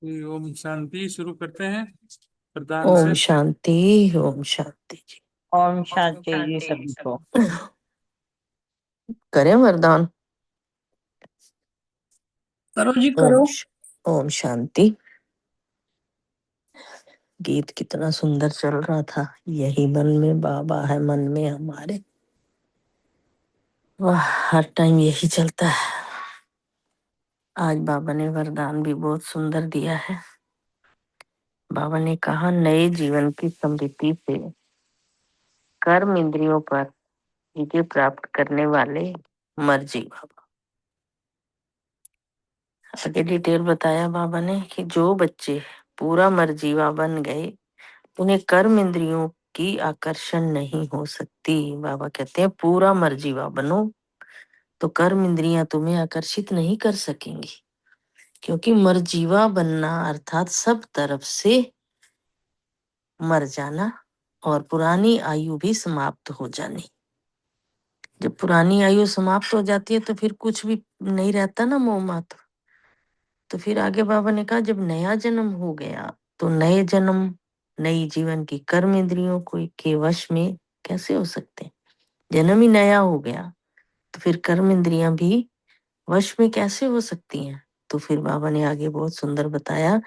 ओम शांति। शुरू करते हैं प्रदान ओम से। शांति। ओम शांति जी। ओम शांति जी सभी को। करें वरदान। करो जी ओम करो। ओम शांति। गीत कितना सुंदर चल रहा था। यही मन में बाबा है, मन में हमारे। वाह, हर टाइम यही चलता है। आज बाबा ने वरदान भी बहुत सुंदर दिया है। बाबा ने कहा, नए जीवन की समृद्धि से कर्म इंद्रियों पर विजय प्राप्त करने वाले मर्जी बाबा। आगे डिटेल बताया बाबा ने कि जो बच्चे पूरा मर्जीवा बन गए, उन्हें कर्म इंद्रियों की आकर्षण नहीं हो सकती। बाबा कहते हैं पूरा मर्जीवा बनो तो कर्म इंद्रियां तुम्हें आकर्षित नहीं कर सकेंगी, क्योंकि मर्जीवा बनना अर्थात सब तरफ से मर जाना और पुरानी आयु भी समाप्त हो जानी। जब पुरानी आयु समाप्त हो जाती है तो फिर कुछ भी नहीं रहता ना, मोह मात्र। तो फिर आगे बाबा ने कहा, जब नया जन्म हो गया तो नए जन्म नई जीवन की कर्म इंद्रियों को के वश में कैसे हो सकते हैं। जन्म ही नया हो गया तो फिर कर्म इंद्रियां भी वश में कैसे हो सकती हैं। तो फिर बाबा ने आगे बहुत सुंदर बताया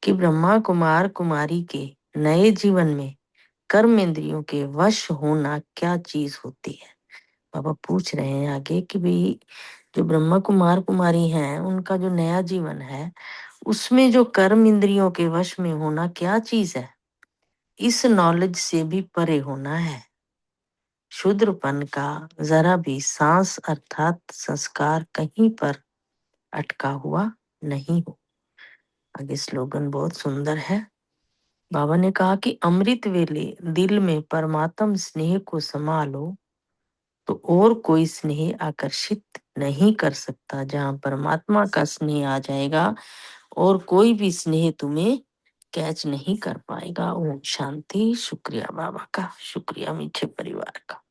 कि ब्रह्मा कुमार कुमारी के नए जीवन में कर्म इंद्रियों के वश होना क्या चीज होती है। बाबा पूछ रहे हैं आगे कि भाई, जो ब्रह्मा कुमार कुमारी हैं उनका जो नया जीवन है, उसमें जो कर्म इंद्रियों के वश में होना क्या चीज है। इस नॉलेज से भी परे होना है। शूद्रपन का जरा भी सांस अर्थात संस्कार कहीं पर अटका हुआ नहीं हो। आगे स्लोगन बहुत सुंदर है। बाबा ने कहा कि अमृत वेले दिल में परमात्म स्नेह को समा लो तो और कोई स्नेह आकर्षित नहीं कर सकता। जहां परमात्मा का स्नेह आ जाएगा और कोई भी स्नेह तुम्हें कैच नहीं कर पाएगा। ओम शांति। शुक्रिया बाबा का, शुक्रिया मीठे परिवार का।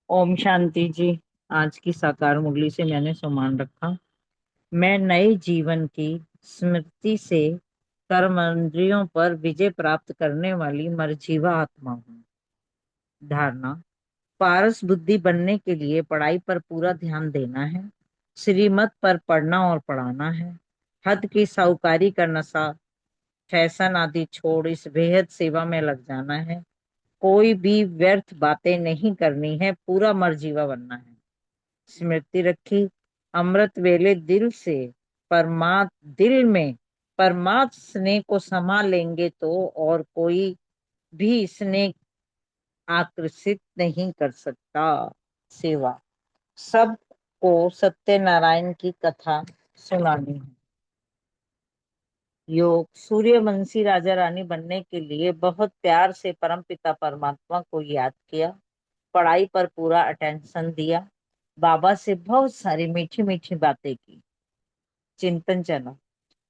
ओम शांति जी। आज की साकार मुरली से मैंने सम्मान रखा। मैं नए जीवन की स्मृति से कर्म इंद्रियों पर विजय प्राप्त करने वाली मर्जीवा आत्मा हूँ। धारणा। पारस बुद्धि बनने के लिए पढ़ाई पर पूरा ध्यान देना है। श्रीमत पर पढ़ना और पढ़ाना है। हद की साहूकारी का नशा, फैशन आदि छोड़ इस बेहद सेवा में लग जाना है। कोई भी व्यर्थ बातें नहीं करनी है, पूरा मर्जीवा बनना है। स्मृति रखी, अमृत वेले दिल में परमात्म स्नेह को समा लेंगे तो और कोई भी स्नेह आकर्षित नहीं कर सकता। सेवा। सबको सत्यनारायण की कथा सुनानी है। योग। सूर्यवंशी राजा रानी बनने के लिए बहुत प्यार से परमपिता परमात्मा को याद किया। पढ़ाई पर पूरा अटेंशन दिया। बाबा से बहुत सारी मीठी मीठी बातें की। चिंतन चला।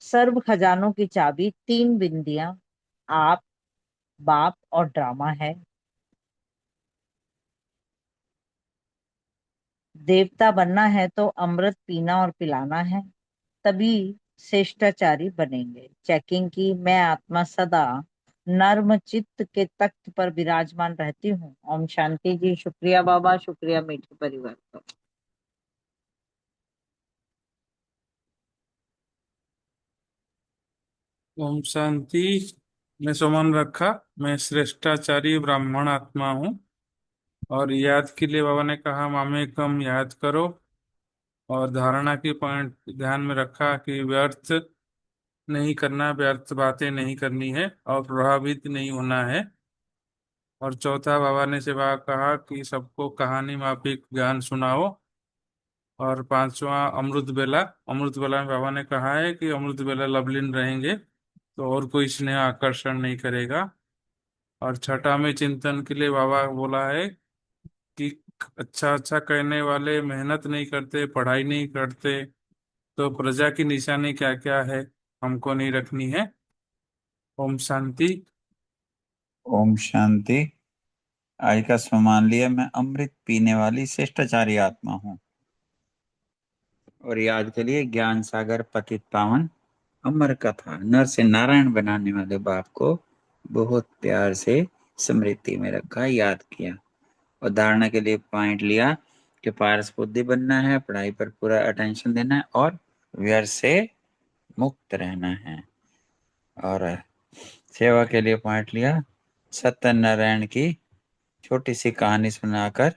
सर्व खजानों की चाबी तीन बिंदियां, आप, बाप और ड्रामा है। देवता बनना है तो अमृत पीना और पिलाना है, तभी श्रेष्ठाचारी बनेंगे। चेकिंग की। मैं आत्मा सदा नर्म चित्त के तख्त पर विराजमान रहती हूँ। ओम शांति जी। शुक्रिया बाबा, शुक्रिया मीठे परिवार का। ओम शांति। मैं सुमन रखा। मैं श्रेष्ठाचारी ब्राह्मण आत्मा हूँ। और याद के लिए बाबा ने कहा, मामे कम याद करो। और धारणा की पॉइंट ध्यान में रखा कि व्यर्थ नहीं करना, व्यर्थ बातें नहीं करनी है और प्रभावित नहीं होना है। और चौथा, बाबा ने सेवा कहा कि सबको कहानी माफिक ज्ञान सुनाओ। और पांचवा, अमृत बेला। अमृत बेला में बाबा ने कहा है कि अमृत बेला लवलीन रहेंगे तो और कोई स्नेह आकर्षण नहीं करेगा। और छठा में चिंतन के लिए बाबा बोला है कि अच्छा अच्छा कहने वाले मेहनत नहीं करते, पढ़ाई नहीं करते, तो प्रजा की निशानी क्या क्या है, हमको नहीं रखनी है। ओम शांति। ओम शांति। आज का स्वमान लिया, मैं अमृत पीने वाली शिष्टाचारी आत्मा हूँ। और याद के लिए ज्ञान सागर पतित पावन अमर कथा, नर से नारायण बनाने वाले बाप को बहुत प्यार से स्मृति में रखा, याद किया। और धारणा के लिए पॉइंट लिया कि पारस बुद्धि बनना है, पढ़ाई पर पूरा अटेंशन देना है और व्यर्थ से मुक्त रहना है। और सेवा के लिए पॉइंट लिया, सत्यनारायण की छोटी सी कहानी सुनाकर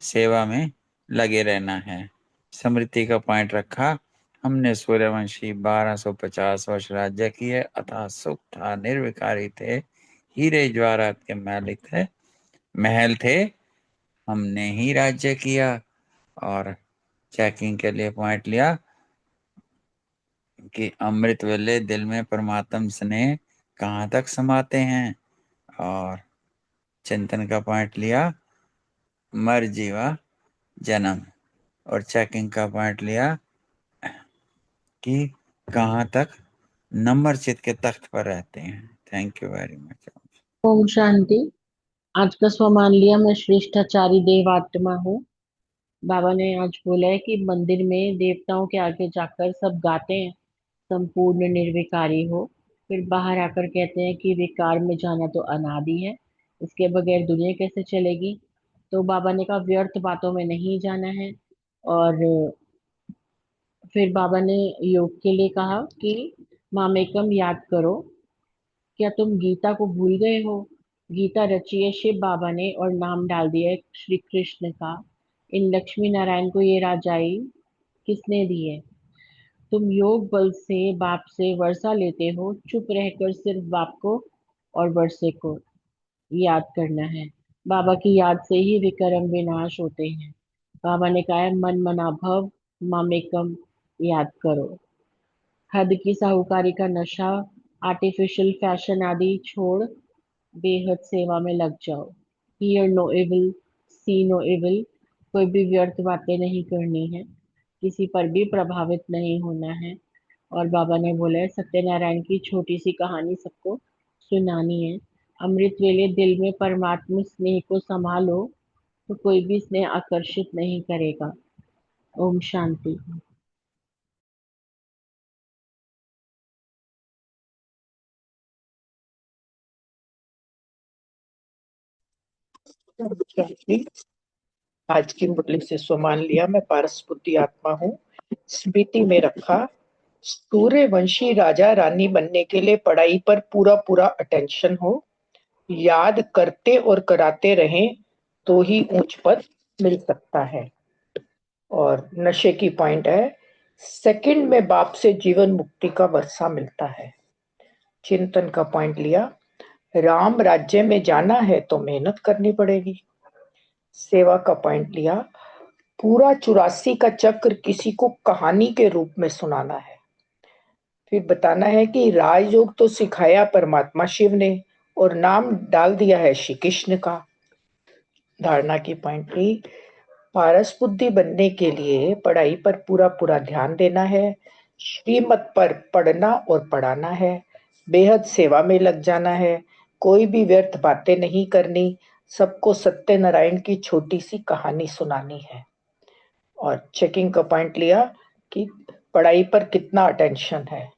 सेवा में लगे रहना है। स्मृति का पॉइंट रखा, हमने सूर्यवंशी 1250 वर्ष राज्य किए, अथाह सुख था, निर्विकारी थे, हीरे जवाहरात के मालिक थे, महल थे, हमने ही राज्य किया। और चेकिंग के लिए पॉइंट लिया कि अमृत वेले दिल में परमात्म स्नेह कहाँ तक समाते हैं। और चिंतन का पॉइंट लिया, मर जीवा जन्म। और चेकिंग का पॉइंट लिया कि कहाँ तक नंबर चित के तख्त पर रहते हैं। Thank you very much. ओम शांति। आज का स्वमान लिया, मैं श्रेष्ठाचारी देवात्मा हूँ। बाबा ने आज बोला है कि मंदिर में देवताओं के आगे जाकर सब गाते हैं संपूर्ण निर्विकारी हो, फिर बाहर आकर कहते हैं कि विकार में जाना तो अनादि है, इसके बगैर दुनिया कैसे चलेगी। तो बाबा ने कहा व्यर्थ बातों में नहीं जाना है। और फिर बाबा ने योग के लिए कहा कि मामेकम याद करो। क्या तुम गीता को भूल गए हो? गीता रची है शिव बाबा ने और नाम डाल दिया है श्री कृष्ण का। इन लक्ष्मी नारायण को ये राजाई किसने दी है? तुम योग बल से बाप से वर्षा लेते हो, चुप रहकर सिर्फ बाप को और वर्षे को याद करना है। बाबा की याद से ही विकर्म विनाश होते हैं। बाबा ने कहा है मन मना भव मामेकम याद करो। हद की साहूकारी का नशा, आर्टिफिशियल फैशन आदि छोड़ बेहद सेवा में लग जाओ। Hear no evil, see no evil. कोई भी व्यर्थ बातें नहीं करनी है, किसी पर भी प्रभावित नहीं होना है। और बाबा ने बोला है सत्यनारायण की छोटी सी कहानी सबको सुनानी है। अमृत वेले दिल में परमात्मा स्नेह को संभालो, तो कोई भी स्नेह आकर्षित नहीं करेगा। ओम शांति। आज की मुरली से सुमान लिया, मैं पारसपुत्री आत्मा हूँ। स्मृति में रखा, सूर्यवंशी राजा रानी बनने के लिए पढ़ाई पर पूरा पूरा अटेंशन हो, याद करते और कराते रहें तो ही ऊंच पद मिल सकता है। और नशे की पॉइंट है, सेकंड में बाप से जीवन मुक्ति का वर्षा मिलता है। चिंतन का पॉइंट लिया, राम राज्य में जाना है तो मेहनत करनी पड़ेगी। सेवा का पॉइंट लिया, पूरा 84 का चक्र किसी को कहानी के रूप में सुनाना है। फिर बताना है कि राजयोग तो सिखाया परमात्मा शिव ने और नाम डाल दिया है श्री कृष्ण का। धारणा की पॉइंट ली, पारस बुद्धि बनने के लिए पढ़ाई पर पूरा पूरा ध्यान देना है, श्रीमत पर पढ़ना और पढ़ाना है, बेहद सेवा में लग जाना है, कोई भी व्यर्थ बातें नहीं करनी, सबको सत्यनारायण की छोटी सी कहानी सुनानी है। और चेकिंग का पॉइंट लिया कि पढ़ाई पर कितना अटेंशन है।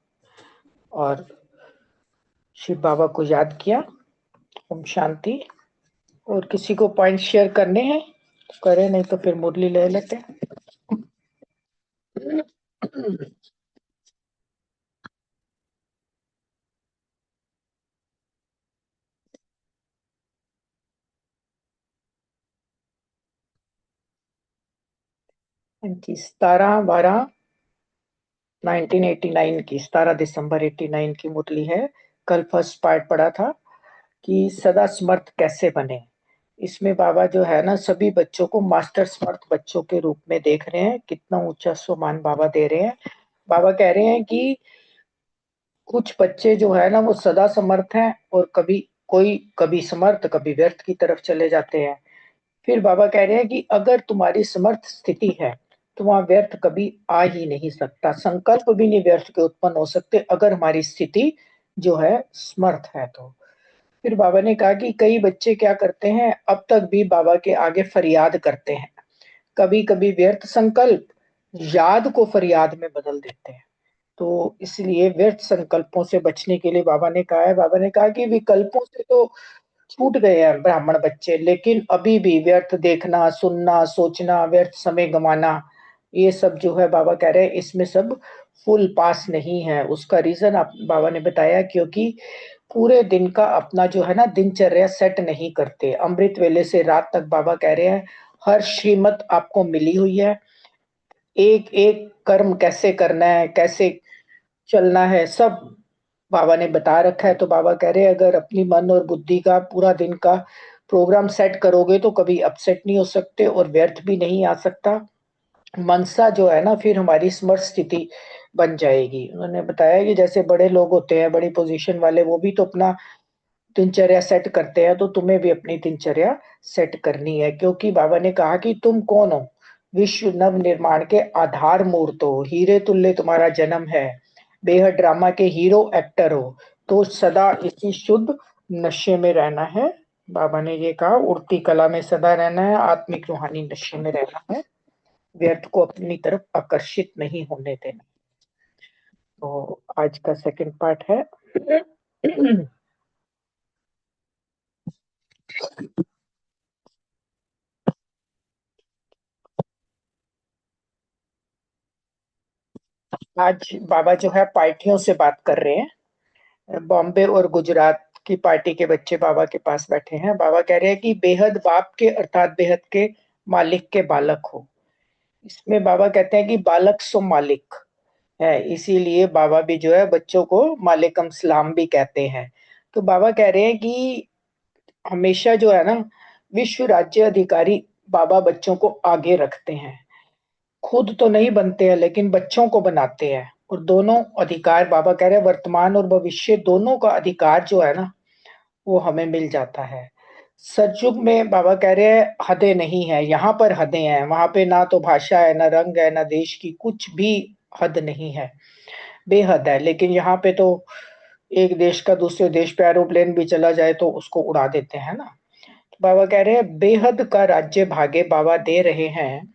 और शिव बाबा को याद किया। ओम शांति। और किसी को पॉइंट शेयर करने हैं तो करें, नहीं तो फिर मुरली ले लेते हैं। की 17/12/1989 की 17 दिसंबर 89 की मुरली है। कल फर्स्ट पार्ट पढ़ा था कि सदा समर्थ कैसे बने। इसमें बाबा जो है ना, सभी बच्चों को मास्टर समर्थ बच्चों के रूप में देख रहे हैं। कितना ऊंचा सम्मान बाबा दे रहे हैं। बाबा कह रहे हैं कि कुछ बच्चे जो है ना वो सदा समर्थ हैं और कभी समर्थ कभी व्यर्थ की तरफ चले जाते हैं। फिर बाबा कह रहे हैं कि अगर तुम्हारी समर्थ स्थिति है तो वहां व्यर्थ कभी आ ही नहीं सकता, संकल्प भी नहीं व्यर्थ के उत्पन्न हो सकते अगर हमारी स्थिति जो है समर्थ है। तो फिर बाबा ने कहा कि कई बच्चे क्या करते हैं, अब तक भी बाबा के आगे फरियाद करते हैं, कभी कभी व्यर्थ संकल्प याद को फरियाद में बदल देते हैं। तो इसलिए व्यर्थ संकल्पों से बचने के लिए बाबा ने कहा कि विकल्पों से तो छूट गए हैं ब्राह्मण बच्चे, लेकिन अभी भी व्यर्थ देखना, सुनना, सोचना, व्यर्थ समय गंवाना, ये सब जो है बाबा कह रहे हैं इसमें सब फुल पास नहीं है। उसका रीजन आप बाबा ने बताया, क्योंकि पूरे दिन का अपना जो है ना दिनचर्या सेट नहीं करते। अमृत वेले से रात तक बाबा कह रहे हैं हर श्रीमत आपको मिली हुई है, एक एक कर्म कैसे करना है, कैसे चलना है, सब बाबा ने बता रखा है। तो बाबा कह रहे हैं अगर अपनी मन और बुद्धि का पूरा दिन का प्रोग्राम सेट करोगे तो कभी अपसेट नहीं हो सकते और व्यर्थ भी नहीं आ सकता। मनसा जो है ना फिर हमारी स्मर्थ स्थिति बन जाएगी। उन्होंने बताया कि जैसे बड़े लोग होते हैं, बड़ी पोजीशन वाले, वो भी तो अपना दिनचर्या सेट करते हैं, तो तुम्हें भी अपनी दिनचर्या सेट करनी है। क्योंकि बाबा ने कहा कि तुम कौन हो, विश्व नव निर्माण के आधार मूर्त हो, हीरे तुल्य तुम्हारा जन्म है, बेहद ड्रामा के हीरो एक्टर हो, तो सदा इसी शुद्ध नशे में रहना है। बाबा ने ये कहा उड़ती कला में सदा रहना है, आत्मिक रूहानी नशे में रहना है, व्यर्थ को अपनी तरफ आकर्षित नहीं होने देना। तो आज का सेकंड पार्ट है आज बाबा जो है पार्टियों से बात कर रहे हैं। बॉम्बे और गुजरात की पार्टी के बच्चे बाबा के पास बैठे हैं। बाबा कह रहे हैं कि बेहद बाप के अर्थात बेहद के मालिक के बालक हो। इसमें बाबा कहते हैं कि बालक सो मालिक है, इसीलिए बाबा भी जो है बच्चों को मालिकम सलाम भी कहते हैं। तो बाबा कह रहे हैं कि हमेशा जो है ना विश्व राज्य अधिकारी बाबा बच्चों को आगे रखते हैं, खुद तो नहीं बनते हैं लेकिन बच्चों को बनाते हैं। और दोनों अधिकार बाबा कह रहे हैं वर्तमान और भविष्य दोनों का अधिकार जो है ना वो हमें मिल जाता है। सतयुग में बाबा कह रहे हैं हदें नहीं है, यहाँ पर हदें हैं, वहां पे ना तो भाषा है, ना रंग है, ना देश की कुछ भी हद नहीं है, बेहद है। लेकिन यहाँ पे तो एक देश का दूसरे देश पे एरोप्लेन भी चला जाए तो उसको उड़ा देते हैं ना। बाबा कह रहे हैं बेहद का राज्य भागे बाबा दे रहे हैं।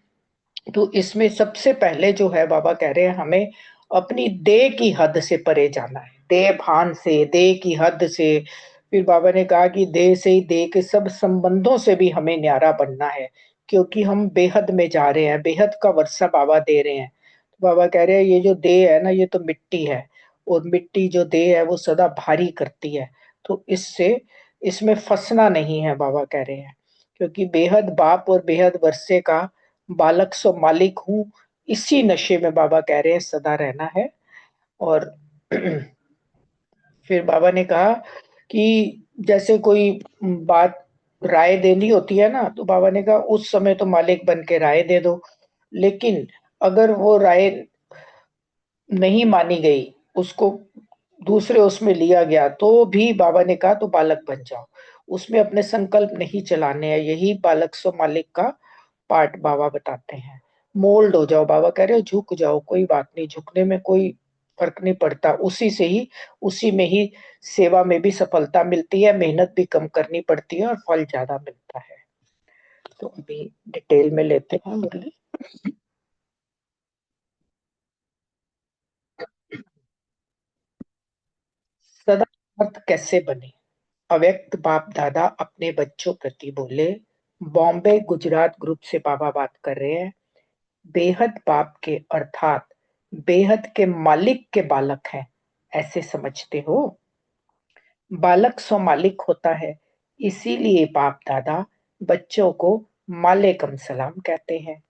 तो इसमें सबसे पहले जो है बाबा कह रहे हैं हमें अपनी देह की हद से परे जाना है, देह भान से, देह की हद से। फिर बाबा ने कहा कि देह से ही देह के सब संबंधों से भी हमें न्यारा बनना है, क्योंकि हम बेहद में जा रहे हैं, बेहद का वर्षा बाबा दे रहे हैं। तो बाबा कह रहे हैं ये जो देह है ना ये तो मिट्टी है, और मिट्टी जो देह है वो सदा भारी करती है। तो इससे इसमें फंसना नहीं है बाबा कह रहे हैं, क्योंकि बेहद बाप और बेहद वर्षे का बालक सो मालिक हूँ, इसी नशे में बाबा कह रहे हैं सदा रहना है। और फिर बाबा ने कहा कि जैसे कोई बात राय देनी होती है ना, तो बाबा ने कहा उस समय तो मालिक बन के राय दे दो, लेकिन अगर वो राय नहीं मानी गई, उसको दूसरे उसमें लिया गया, तो भी बाबा ने कहा तो बालक बन जाओ, उसमें अपने संकल्प नहीं चलाने हैं। यही बालक सो मालिक का पार्ट बाबा बताते हैं। मोल्ड हो जाओ, बाबा कह रहे हो झुक जाओ, कोई बात नहीं, झुकने में कोई फर्क नहीं पड़ता, उसी से ही उसी में ही सेवा में भी सफलता मिलती है, मेहनत भी कम करनी पड़ती है और फल ज्यादा मिलता है। तो अभी डिटेल में लेते हैं मुरली। सदा अर्थ कैसे बने, अव्यक्त बाप दादा अपने बच्चों प्रति बोले। बॉम्बे गुजरात ग्रुप से बाबा बात कर रहे हैं। बेहद बाप के अर्थात बेहद के मालिक के बालक हैं, ऐसे समझते हो। बालक सो मालिक होता है, इसीलिए बाप दादा बच्चों को मालेकम सलाम कहते हैं।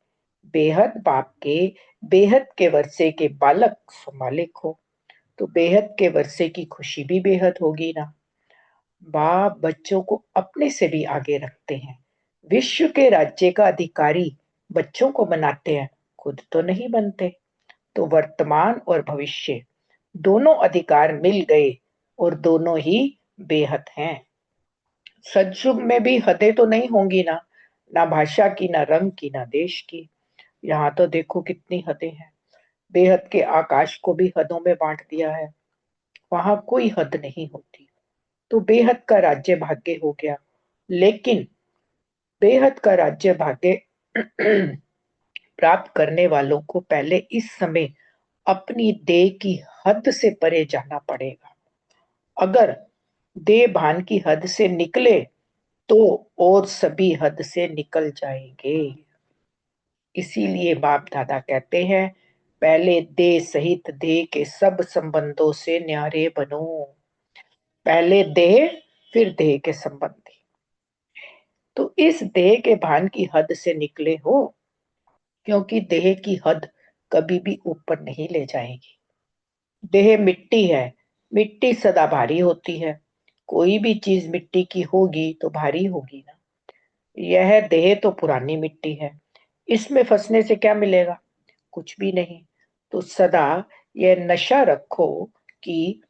बेहद बाप के बेहद के वर्षे के बालक सो मालिक हो, तो बेहद के वर्षे की खुशी भी बेहद होगी ना। बाप बच्चों को अपने से भी आगे रखते हैं, विश्व के राज्य का अधिकारी बच्चों को बनाते हैं, खुद तो नहीं बनते। तो वर्तमान और भविष्य दोनों अधिकार मिल गए और दोनों ही बेहद हैं। सतयुग में भी हदें तो नहीं होंगी ना, ना भाषा की, ना रंग की, ना देश की। यहाँ तो देखो कितनी हदें हैं, बेहद के आकाश को भी हदों में बांट दिया है, वहां कोई हद नहीं होती। तो बेहद का राज्य भाग्य हो गया। लेकिन बेहद का राज्य भाग्य प्राप्त करने वालों को पहले इस समय अपनी देह की हद से परे जाना पड़ेगा। अगर देह भान की हद से निकले तो और सभी हद से निकल जाएंगे। इसीलिए बाप दादा कहते हैं, पहले देह सहित देह के सब संबंधों से न्यारे बनो। पहले देह, फिर देह के संबंधी। तो इस देह के भान की हद से निकले हो, क्योंकि देह की हद कभी भी ऊपर नहीं ले जाएगी। देह मिट्टी है, मिट्टी सदा भारी होती है। कोई भी चीज मिट्टी की होगी तो भारी होगी ना। यह देह तो पुरानी मिट्टी है, इसमें फंसने से क्या मिलेगा? कुछ भी नहीं। तो सदा यह नशा रखो कि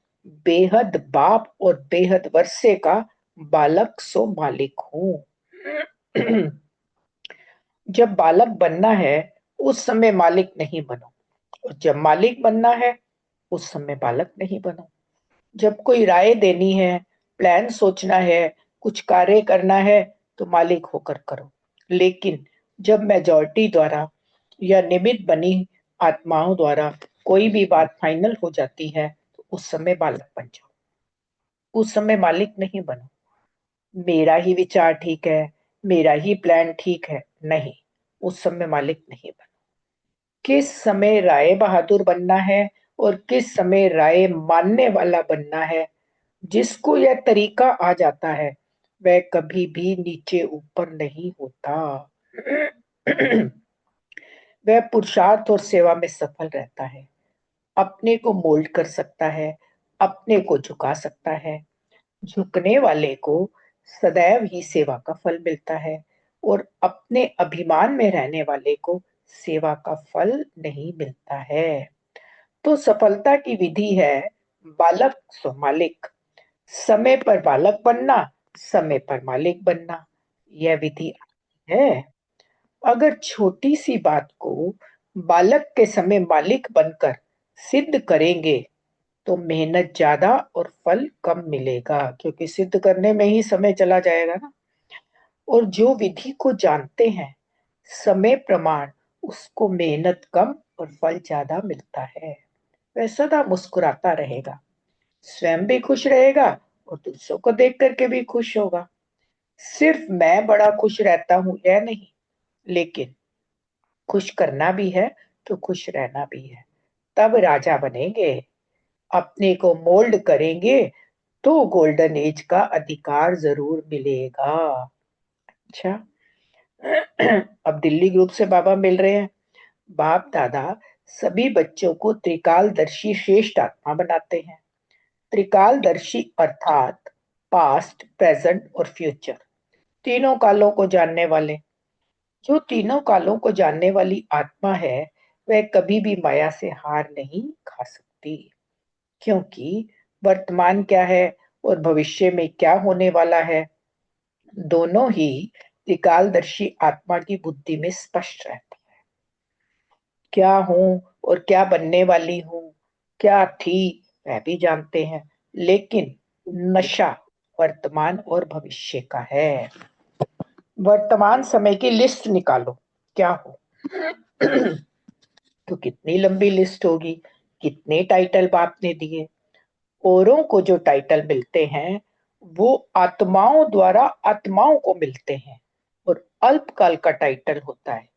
बेहद बाप और बेहद वर्षे का बालक सो मालिक हूं। जब बालक बनना है उस समय मालिक नहीं बनो, और जब मालिक बनना है उस समय बालक नहीं बनो। जब कोई राय देनी है, प्लान सोचना है, कुछ कार्य करना है तो मालिक होकर करो। लेकिन जब मेजॉरिटी द्वारा या निमित्त बनी आत्माओं द्वारा कोई भी बात फाइनल हो जाती है तो उस समय बालक बन जाओ, उस समय मालिक नहीं बनो। मेरा ही विचार ठीक है, मेरा ही प्लान ठीक है, नहीं, उस समय मालिक नहीं बनो। किस समय राय बहादुर बनना है और किस समय राय मानने वाला बनना है, जिसको यह तरीका आ जाता है वह कभी भी नीचे ऊपर नहीं होता। वह पुरुषार्थ और सेवा में सफल रहता है, अपने को मोल्ड कर सकता है, अपने को झुका सकता है। झुकने वाले को सदैव ही सेवा का फल मिलता है, और अपने अभिमान में रहने वाले को सेवा का फल नहीं मिलता है। तो सफलता की विधि है बालक सो मालिक। समय पर बालक बनना, समय पर मालिक बनना, यह विधि है। अगर छोटी सी बात को बालक के समय मालिक बनकर सिद्ध करेंगे तो मेहनत ज्यादा और फल कम मिलेगा, क्योंकि सिद्ध करने में ही समय चला जाएगा ना। और जो विधि को जानते हैं समय प्रमाण, उसको मेहनत कम और फल ज्यादा मिलता है। वह सदा मुस्कुराता रहेगा, स्वयं भी खुश रहेगा और दूसरों को देख करके भी खुश होगा। सिर्फ मैं बड़ा खुश रहता हूं यह नहीं, लेकिन खुश करना भी है तो खुश रहना भी है। तब राजा बनेंगे, अपने को मोल्ड करेंगे तो गोल्डन एज का अधिकार जरूर मिलेगा। अच्छा, अब दिल्ली ग्रुप से बाबा मिल रहे हैं। बाप दादा सभी बच्चों को त्रिकालदर्शी श्रेष्ठ आत्मा बनाते हैं। त्रिकालदर्शी अर्थात पास्ट, प्रेजेंट और फ्यूचर, तीनों कालों को जानने वाले। जो तीनों कालों को जानने वाली आत्मा है वह कभी भी माया से हार नहीं खा सकती, क्योंकि वर्तमान क्या है और भविष्य में क्या होने वाला है, दोनों ही त्रिकालदर्शी आत्मा की बुद्धि में स्पष्ट रहता है। क्या हूं और क्या बनने वाली हूं, क्या थी, वह भी जानते हैं। लेकिन नशा वर्तमान और भविष्य का है। वर्तमान समय की लिस्ट निकालो, क्या हो तो कितनी लंबी लिस्ट होगी, कितने टाइटल बाप ने दिए। औरों को जो टाइटल मिलते हैं वो आत्माओं द्वारा आत्माओं को मिलते हैं, और अल्पकाल का टाइटल होता है,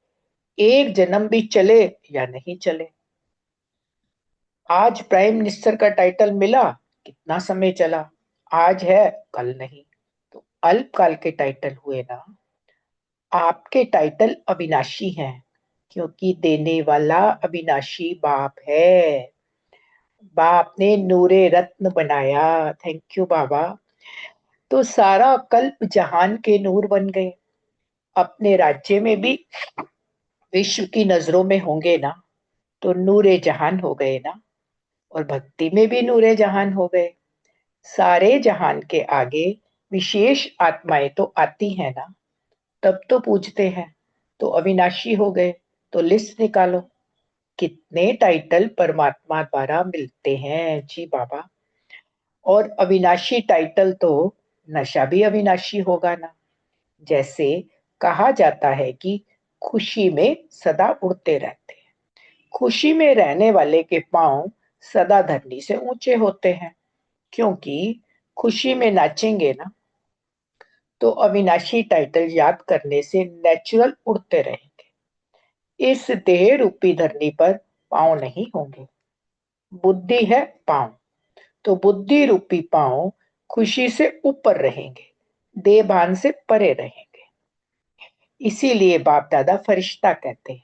एक जन्म भी चले या नहीं चले। आज प्राइम मिनिस्टर का टाइटल मिला, कितना समय चला, आज है कल नहीं। तो अल्पकाल के टाइटल हुए ना। आपके टाइटल अविनाशी हैं, क्योंकि देने वाला अविनाशी बाप है। बाप ने नूरे रत्न बनाया, थैंक यू बाबा। तो सारा कल्प जहान के नूर बन गए। अपने राज्य में भी विश्व की नजरों में होंगे ना, तो नूरे जहान हो गए ना, और भक्ति में भी नूरे जहान हो गए। सारे जहान के आगे विशेष आत्माएं तो आती है ना, तब तो पूछते हैं। तो अविनाशी हो गए, तो लिस्ट निकालो, कितने टाइटल परमात्मा द्वारा मिलते हैं जी बाबा। और अविनाशी टाइटल तो नशा भी अविनाशी होगा ना। जैसे कहा जाता है कि खुशी में सदा उड़ते रहते हैं। खुशी में रहने वाले के पांव सदा धरनी से ऊंचे होते हैं, क्योंकि खुशी में नाचेंगे ना तो अविनाशी टाइटल याद करने से नेचुरल उड़ते रहेंगे। इस देह रूपी धरनी पर पांव नहीं होंगे, बुद्धि है पांव, तो बुद्धि रूपी पांव खुशी से ऊपर रहेंगे, देह भान से परे रहेंगे। इसीलिए बाप दादा फरिश्ता कहते हैं।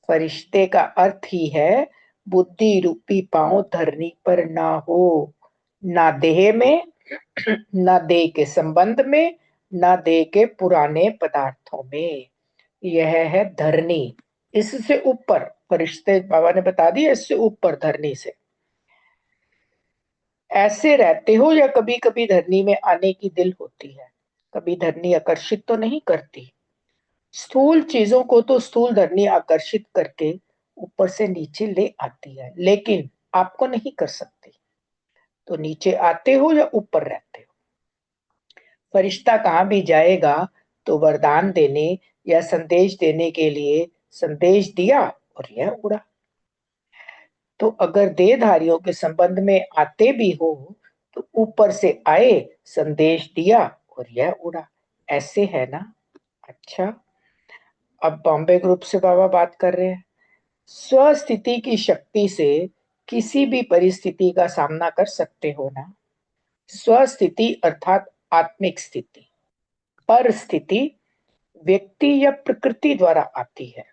फरिश्ते का अर्थ ही है बुद्धि रूपी पांव धरनी पर ना हो, ना देह में, ना देह के संबंध में, ना देह के पुराने पदार्थों में। यह है धरनी, इससे ऊपर। फरिश्ते बाबा ने बता दिया, इससे ऊपर धरनी से। ऐसे रहते हो या कभी कभी धरनी में आने की दिल होती है? कभी धरनी आकर्षित तो नहीं करती? स्थूल चीजों को तो स्थूल धरनी आकर्षित करके ऊपर से नीचे ले आती है, लेकिन आपको नहीं कर सकती। तो नीचे आते हो या ऊपर रहते हो? फरिश्ता कहां भी जाएगा तो वरदान देने या संदेश देने के लिए संदेश दिया और यह उड़ा। तो अगर देहधारियों के संबंध में आते भी हो तो ऊपर से आए, संदेश दिया और यह उड़ा। ऐसे है ना। अच्छा, अब बॉम्बे ग्रुप से बाबा बात कर रहे हैं। स्वस्थिति की शक्ति से किसी भी परिस्थिति का सामना कर सकते हो ना। स्वस्थिति अर्थात आत्मिक स्थिति। पर स्थिति व्यक्ति या प्रकृति द्वारा आती है।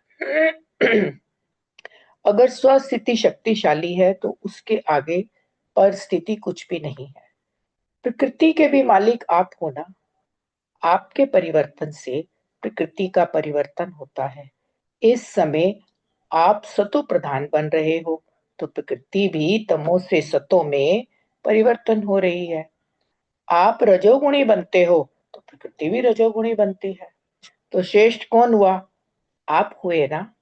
अगर स्वस्थिति शक्तिशाली है तो उसके आगे परिस्थिति कुछ भी नहीं है। प्रकृति के भी मालिक आप हो ना। आपके परिवर्तन से प्रकृति का परिवर्तन होता है। इस समय आप सतो प्रधान बन रहे हो तो प्रकृति भी तमो से सतो में परिवर्तन हो रही है। आप रजोगुणी बनते हो तो प्रकृति भी रजोगुणी बनती है। तो श्रेष्ठ कौन हुआ? आप हुए ना।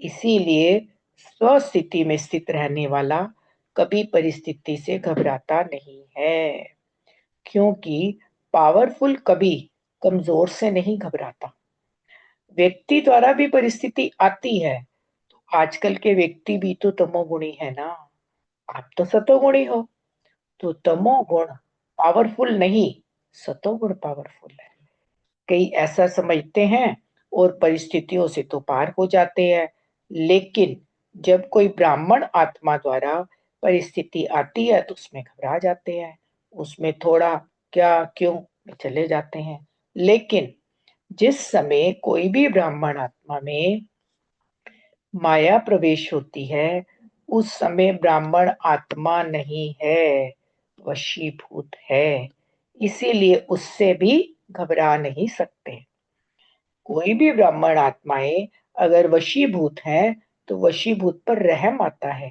इसीलिए स्वस्थिति में स्थित रहने वाला कभी परिस्थिति से घबराता नहीं है, क्योंकि पावरफुल कभी कमजोर से नहीं घबराता। व्यक्ति द्वारा भी परिस्थिति आती है, तो आजकल के व्यक्ति भी तो तमोगुणी है ना। आप तो सतोगुणी हो, तो तमोगुण पावरफुल नहीं, सतोगुण पावरफुल है। कई ऐसा समझते हैं और परिस्थितियों से तो पार हो जाते हैं, लेकिन जब कोई ब्राह्मण आत्मा द्वारा परिस्थिति आती है तो उसमें घबरा जाते हैं, उसमें थोड़ा क्या क्यों में चले जाते हैं। लेकिन जिस समय कोई भी ब्राह्मण आत्मा में माया प्रवेश होती है, उस समय ब्राह्मण आत्मा नहीं है, वशीभूत है। इसीलिए उससे भी घबरा नहीं सकते। कोई भी ब्राह्मण आत्माएं अगर वशीभूत हैं तो वशीभूत पर रहम आता है,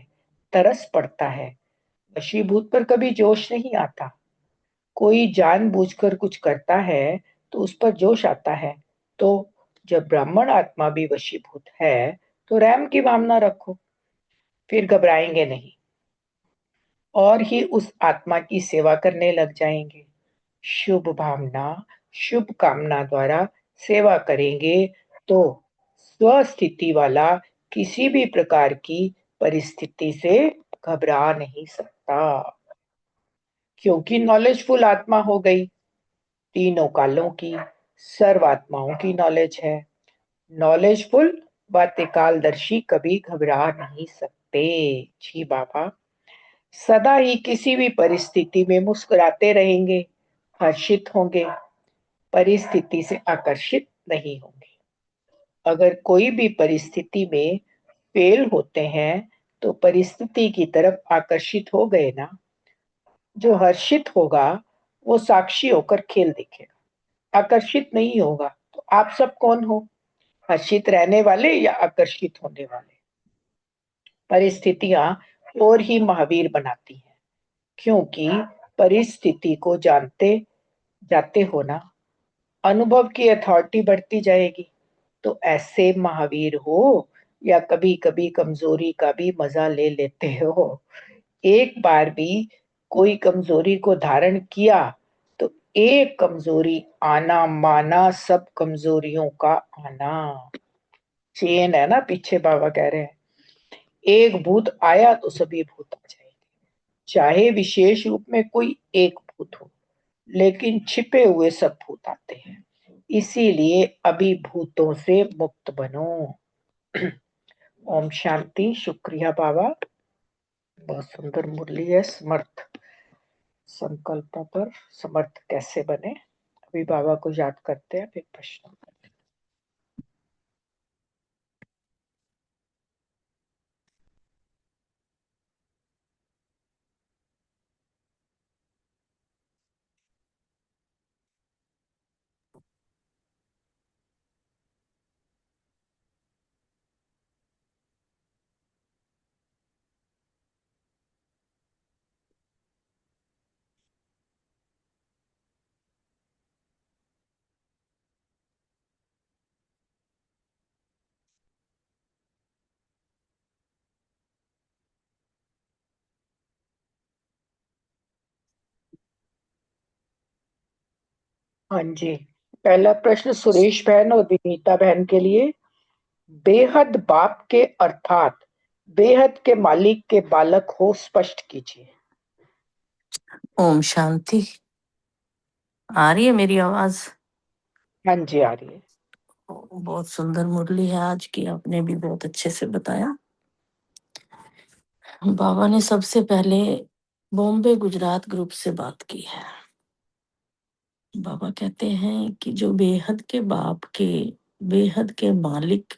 तरस पड़ता है। वशीभूत पर कभी जोश नहीं आता। कोई जानबूझकर कुछ करता है तो उस पर जोश आता है। तो जब ब्राह्मण आत्मा भी वशीभूत है तो रहम की भावना रखो, फिर घबराएंगे नहीं और ही उस आत्मा की सेवा करने लग जाएंगे। शुभ भावना, शुभ कामना द्वारा सेवा करेंगे तो स्वस्थिति वाला किसी भी प्रकार की परिस्थिति से घबरा नहीं सकता, क्योंकि नॉलेजफुल आत्मा हो गई। तीनों कालों की, सर्व आत्माओं की नॉलेज है। नॉलेजफुल व त्रिकालदर्शी कभी घबरा नहीं सकते। जी बाबा, सदा ही किसी भी परिस्थिति में मुस्कुराते रहेंगे, हर्षित होंगे, परिस्थिति से आकर्षित नहीं होंगे। अगर कोई भी परिस्थिति में फेल होते हैं तो परिस्थिति की तरफ आकर्षित हो गए ना, जो हर्षित होगा वो साक्षी होकर खेल देखेगा, आकर्षित नहीं होगा। तो आप सब कौन हो? हर्षित रहने वाले या आकर्षित होने वाले? परिस्थितियां और ही महावीर बनाती हैं, क्योंकि परिस्थिति को जानते जाते हो ना, अनुभव की अथॉरिटी बढ़ती जाएगी। तो ऐसे महावीर हो या कभी कभी कमजोरी का भी मजा ले लेते हो। एक बार भी कोई कमजोरी को धारण किया तो एक कमजोरी आना माना सब कमजोरियों का आना। चेन है ना, पीछे बाबा कह रहे हैं एक भूत आया तो सभी भूत आ जाएंगे। चाहे विशेष रूप में कोई एक भूत हो, लेकिन छिपे हुए सब भूत आते हैं। इसीलिए अभी भूतों से मुक्त बनो। ओम शांति। शुक्रिया बाबा, बहुत सुंदर मुरली है। समर्थ संकल्पों पर समर्थ कैसे बने, अभी बाबा को याद करते हैं, फिर प्रश्न। हाँ जी, पहला प्रश्न सुरेश बहन और विनीता बहन के लिए। बेहद बाप के अर्थात बेहद के मालिक के बालक हो, स्पष्ट कीजिए। ओम शांति। आ रही है मेरी आवाज? हाँ जी, आ रही है। बहुत सुंदर मुरली है आज की, आपने भी बहुत अच्छे से बताया। बाबा ने सबसे पहले बॉम्बे गुजरात ग्रुप से बात की है। बाबा कहते हैं कि जो बेहद के बाप के, बेहद के मालिक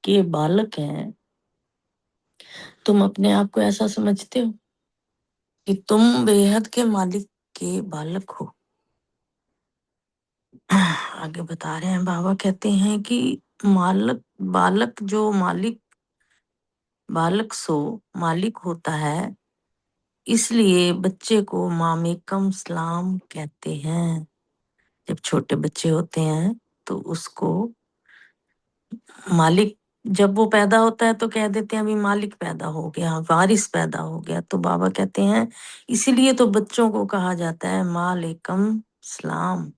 के बालक हैं, तुम अपने आप को ऐसा समझते हो कि तुम बेहद के मालिक के बालक हो? आगे बता रहे हैं बाबा, कहते हैं कि मालक बालक जो मालिक बालक सो मालिक होता है, इसलिए बच्चे को मामेकम सलाम कहते हैं। जब छोटे बच्चे होते हैं तो उसको मालिक, जब वो पैदा होता है तो कह देते हैं अभी मालिक पैदा हो गया, वारिस पैदा हो गया। तो बाबा कहते हैं इसीलिए तो बच्चों को कहा जाता है मालेकम सलाम,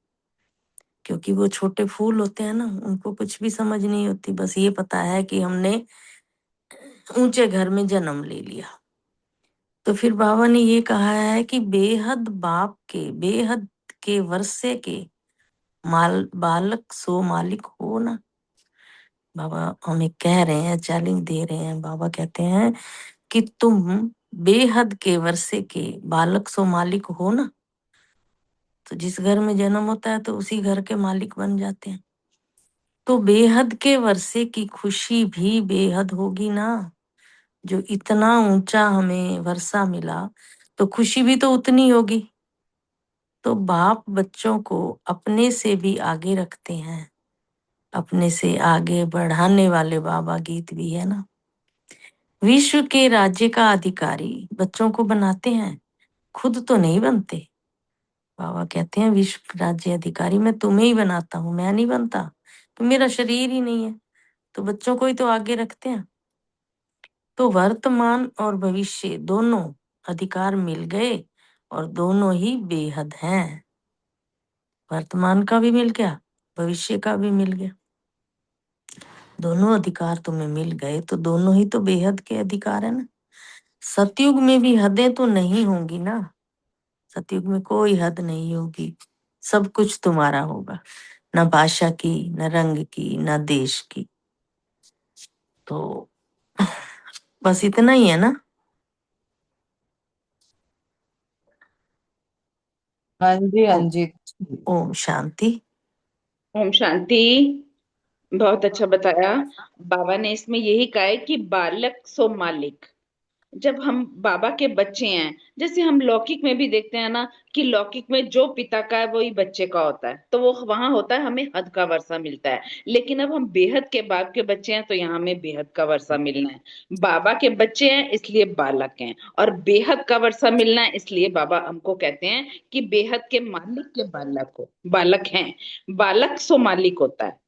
क्योंकि वो छोटे फूल होते हैं ना, उनको कुछ भी समझ नहीं होती, बस ये पता है कि हमने ऊंचे घर में जन्म ले लिया। तो फिर बाबा ने ये कहा है कि बेहद बाप के, बेहद के वर्षे के बालक सो मालिक हो ना। बाबा हमें कह रहे हैं, चैलेंज दे रहे हैं। बाबा कहते हैं कि तुम बेहद के वर्षे के बालक सो मालिक हो ना। तो जिस घर में जन्म होता है तो उसी घर के मालिक बन जाते हैं। तो बेहद के वर्षे की खुशी भी बेहद होगी ना। जो इतना ऊंचा हमें वर्षा मिला तो खुशी भी तो उतनी होगी। तो बाप बच्चों को अपने से भी आगे रखते हैं, अपने से आगे बढ़ाने वाले बाबा गीत भी है ना। विश्व के राज्य का अधिकारी बच्चों को बनाते हैं, खुद तो नहीं बनते। बाबा कहते हैं विश्व राज्य अधिकारी मैं तुम्हें ही बनाता हूँ, मैं नहीं बनता, तो मेरा शरीर ही नहीं है। तो बच्चों को ही तो आगे रखते हैं। तो वर्तमान और भविष्य दोनों अधिकार मिल गए और दोनों ही बेहद हैं। वर्तमान का भी मिल गया, भविष्य का भी मिल गया। दोनों अधिकार तुम्हें मिल गए तो दोनों ही तो बेहद के अधिकार है ना। सतयुग में भी हदें तो नहीं होंगी ना। सतयुग में कोई हद नहीं होगी, सब कुछ तुम्हारा होगा, न भाषा की, न रंग की, न देश की। तो बस इतना ही है ना। हाँ जी, हाँ जी। ओम शांति। ओम शांति। बहुत अच्छा बताया बाबा ने। इसमें यही कहा है कि बालक सो मालिक। जब हम बाबा के बच्चे हैं, जैसे हम लौकिक में भी देखते हैं ना कि लौकिक में जो पिता का है वही बच्चे का होता है, तो वो वहां होता है, हमें हद का वर्षा मिलता है। लेकिन अब हम बेहद के बाप के बच्चे हैं तो यहाँ हमें बेहद का वर्षा मिलना है। बाबा के बच्चे हैं इसलिए बालक हैं, और बेहद का वर्षा मिलना है, इसलिए बाबा हमको कहते हैं कि बेहद के मालिक के बालक हो, बालक हैं। बालक सो मालिक होता है।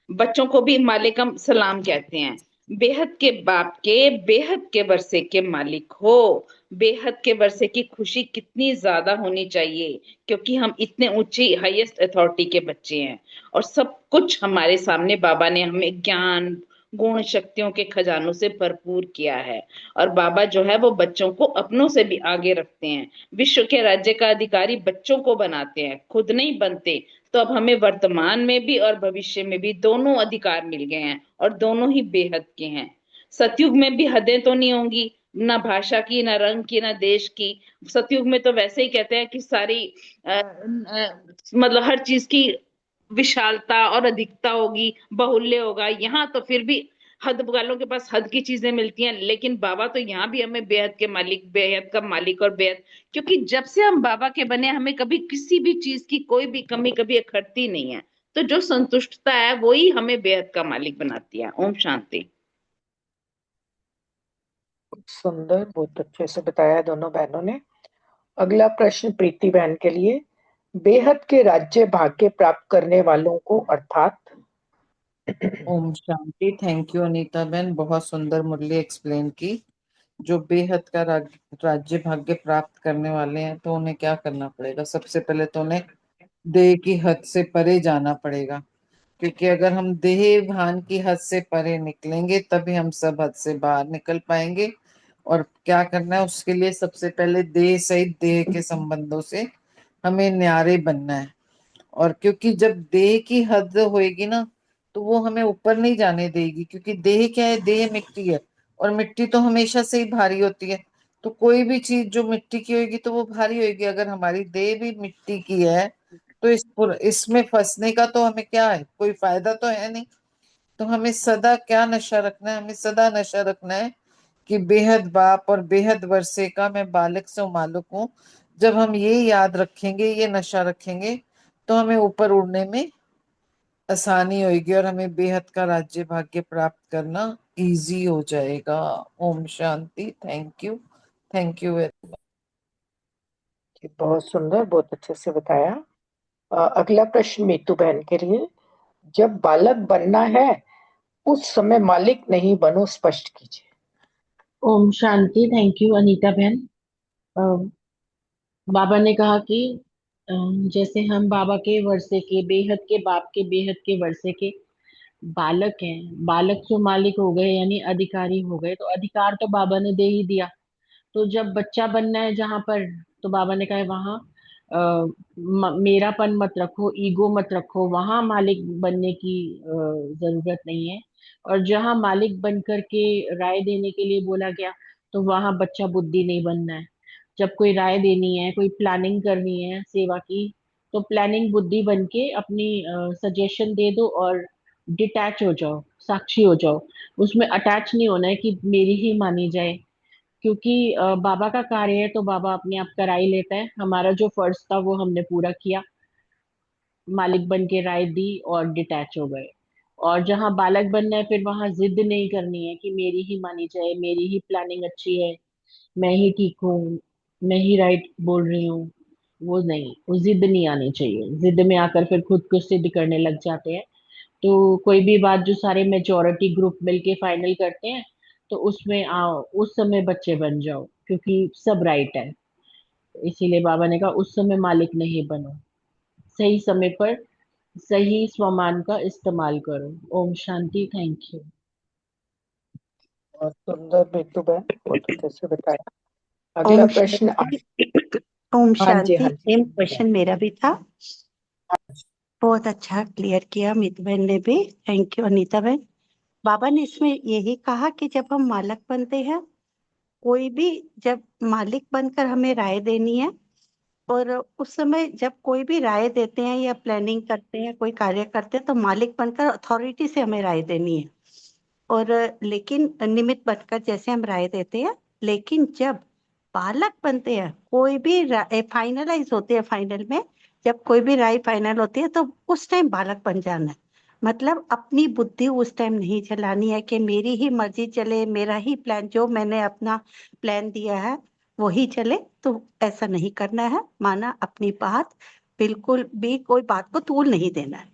बच्चों को भी मालिकम सलाम कहते हैं। बेहद के बाप के बेहद के वर्षे के मालिक हो। बेहद के वर्षे की खुशी कितनी ज्यादा होनी चाहिए, क्योंकि हम इतने ऊंची हाईएस्ट अथॉरिटी के बच्चे हैं और सब कुछ हमारे सामने बाबा ने हमें ज्ञान गुण शक्तियों के खजानों से भरपूर किया है। और बाबा जो है वो बच्चों को अपनों से भी आगे रखते हैं। विश्व के राज्य का अधिकारी बच्चों को बनाते हैं, खुद नहीं बनते। तो अब हमें वर्तमान में भी और भविष्य में भी दोनों अधिकार मिल गए हैं और दोनों ही बेहद के हैं। सतयुग में भी हदें तो नहीं होंगी, ना भाषा की, ना रंग की, ना देश की। सतयुग में तो वैसे ही कहते हैं कि सारी मतलब हर चीज की विशालता और अधिकता होगी, बाहुल्य होगा। यहाँ तो फिर भी हद वालों के पास हद की चीजें मिलती हैं, लेकिन बाबा तो यहाँ भी हमें बेहद के मालिक, बेहद का मालिक और बेहद, क्योंकि जब से हम बाबा के बने हमें कभी किसी भी चीज की कोई भी कमी कभी अखरती नहीं है। तो जो संतुष्टता है वो ही हमें बेहद का मालिक बनाती है। ओम शांति। सुंदर, बहुत अच्छे से बताया दोनों बहनों ने। अगला प्रश्न प्रीति बहन के लिए। बेहद के राज्य भाग्य प्राप्त करने वालों को अर्थात। ओम शांति। थैंक यू अनीता बहन, बहुत सुंदर मुरली एक्सप्लेन की। जो बेहद का राज्य भाग्य प्राप्त करने वाले हैं तो उन्हें क्या करना पड़ेगा? सबसे पहले तो उन्हें देह की हद से परे जाना पड़ेगा, क्योंकि अगर हम देह भान की हद से परे निकलेंगे तभी हम सब हद से बाहर निकल पाएंगे। और क्या करना है उसके लिए? सबसे पहले देह सहित देह के संबंधों से हमें न्यारे बनना है। और क्योंकि जब देह की हद होएगी ना तो वो हमें ऊपर नहीं जाने देगी, क्योंकि देह क्या है? देह मिट्टी है और मिट्टी तो हमेशा से ही भारी होती है। तो कोई भी चीज जो मिट्टी की होगी तो वो भारी होगी। अगर हमारी देह भी मिट्टी की है तो इसमें फंसने का तो हमें क्या है? कोई फायदा तो है नहीं। तो हमें सदा क्या नशा रखना है? हमें सदा नशा रखना है कि बेहद बाप और बेहद वर्षे का मैं बालक से मालूक हूँ। जब हम ये याद रखेंगे, ये नशा रखेंगे, तो हमें ऊपर उड़ने में आसानी होगी और हमें बेहद का राज्य भाग्य प्राप्त करना इजी हो जाएगा। ओम शांति। Thank you very much. बहुत सुंदर, बहुत अच्छे से बताया। अगला प्रश्न मीतू बहन के लिए। जब बालक बनना है उस समय मालिक नहीं बनो, स्पष्ट कीजिए। ओम शांति। थैंक यू अनीता बहन। अ, बाबा ने कहा कि अ, जैसे हम बाबा के वर्षे के, बेहद के बाप के बेहद के वर्षे के बालक हैं, बालक जो मालिक हो गए यानी अधिकारी हो गए, तो अधिकार तो बाबा ने दे ही दिया। तो जब बच्चा बनना है जहां पर, तो बाबा ने कहा है वहां मेरापन मत रखो, ईगो मत रखो, वहां मालिक बनने की जरूरत नहीं है। और जहां मालिक बन करके राय देने के लिए बोला गया, तो वहां बच्चा बुद्धि नहीं बनना है। जब कोई राय देनी है, कोई प्लानिंग करनी है सेवा की, तो प्लानिंग बुद्धि बन के अपनी सजेशन दे दो और डिटैच हो जाओ, साक्षी हो जाओ। उसमें अटैच नहीं होना है कि मेरी ही मानी जाए, क्योंकि बाबा का कार्य है तो बाबा अपने आप करा ही लेता है। हमारा जो फर्ज था वो हमने पूरा किया, मालिक बन के राय दी और डिटैच हो गए। और जहाँ बालक बनना है फिर वहां जिद नहीं करनी है कि मेरी ही मानी जाए, मेरी ही प्लानिंग अच्छी है, मैं ही ठीक हूँ, मैं ही राइट बोल रही हूँ। वो नहीं, वो जिद नहीं आनी चाहिए। जिद में आकर फिर खुद को सिद्ध करने लग जाते हैं। तो कोई भी बात जो सारे मेजोरिटी ग्रुप मिलके फाइनल करते हैं, तो उसमें आओ, उस समय बच्चे बन जाओ, क्योंकि सब राइट है। इसीलिए बाबा ने कहा उस समय मालिक नहीं बनो, सही समय पर सही स्वमान का इस्तेमाल करो। ओम शांति। Thank you. बहुत सुंदर मीतू बहन, बहुत अच्छे से बताया। अगला ओम प्रश्न शांति। ओम हाँ जी, शांति। हाँ जी। सेम क्वेश्चन मेरा भी था। बहुत अच्छा क्लियर किया मित बहन ने भी। थैंक यू अनीता बहन। बाबा ने इसमें यही कहा कि जब हम मालिक बनते हैं, कोई भी जब मालिक बनकर हमें राय देनी है, और उस समय जब कोई भी राय देते हैं या प्लानिंग करते हैं, कोई कार्य करते हैं, तो मालिक बनकर अथॉरिटी से हमें राय देनी है। और लेकिन निमित्त बनकर जैसे हम राय देते हैं, लेकिन जब बालक बनते हैं, कोई भी फाइनलाइज होते हैं, फाइनल में जब कोई भी राय फाइनल होती है तो उस टाइम बालक बन जाना है। मतलब अपनी बुद्धि उस टाइम नहीं चलानी है कि मेरी ही मर्जी चले, मेरा ही प्लान, जो मैंने अपना प्लान दिया है वही चले। तो ऐसा नहीं करना है। माना अपनी बात, बिल्कुल भी कोई बात को तूल नहीं देना है।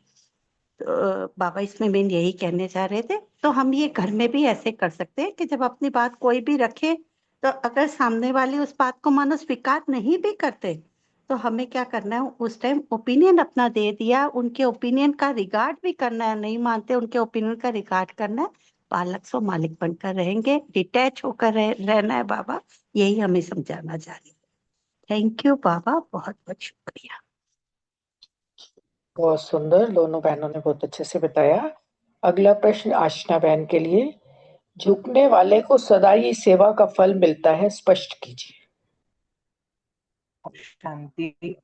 तो बाबा इसमें मेन यही कहने चाह रहे थे। तो हम ये घर में भी ऐसे कर सकते हैं कि जब अपनी बात कोई भी रखे, तो अगर सामने वाले उस बात को मानो स्वीकार नहीं भी करते, तो हमें क्या करना है, उस टाइम ओपिनियन अपना दे दिया, उनके ओपिनियन का रिगार्ड भी करना है, नहीं मानते उनके ओपिनियन का रिगार्ड करना है, बालक सो मालिक बनकर रहेंगे, डिटैच होकर रहना है। बाबा यही हमें समझाना चाह रहे हैं। थैंक यू बाबा, बहुत बहुत शुक्रिया। बहुत सुंदर, दोनों बहनों ने बहुत अच्छे से बताया। अगला प्रश्न आशना बहन के लिए। झुकने वाले को सदा ही सेवा का फल मिलता है, स्पष्ट कीजिए। शांति।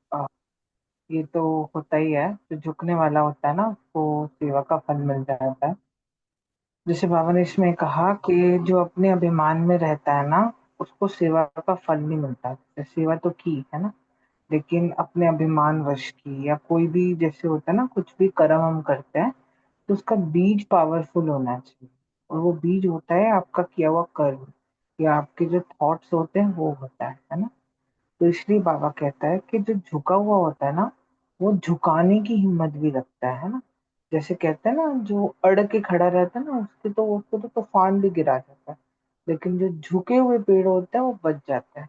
ये तो होता ही है, जो झुकने वाला होता है ना उसको सेवा का फल मिल जाता है। जैसे बाबा ने इसमें कहा कि जो अपने अभिमान में रहता है ना उसको सेवा का फल नहीं मिलता। सेवा तो की है ना, लेकिन अपने अभिमान वश की, या कोई भी जैसे होता है ना, कुछ भी कर्म हम करते हैं तो उसका बीज पावरफुल होना चाहिए, और वो बीज होता है आपका किया हुआ कर्म, या आपके जो थॉट्स होते हैं वो होता है ना। तो इसलिए बाबा कहता है कि जो झुका हुआ होता है ना वो झुकाने की हिम्मत भी रखता है ना। जैसे कहते हैं ना, जो अड़ के खड़ा रहता है ना उसको तो तूफान भी गिरा जाता है, लेकिन जो झुके हुए पेड़ होते हैं वो बच जाते हैं।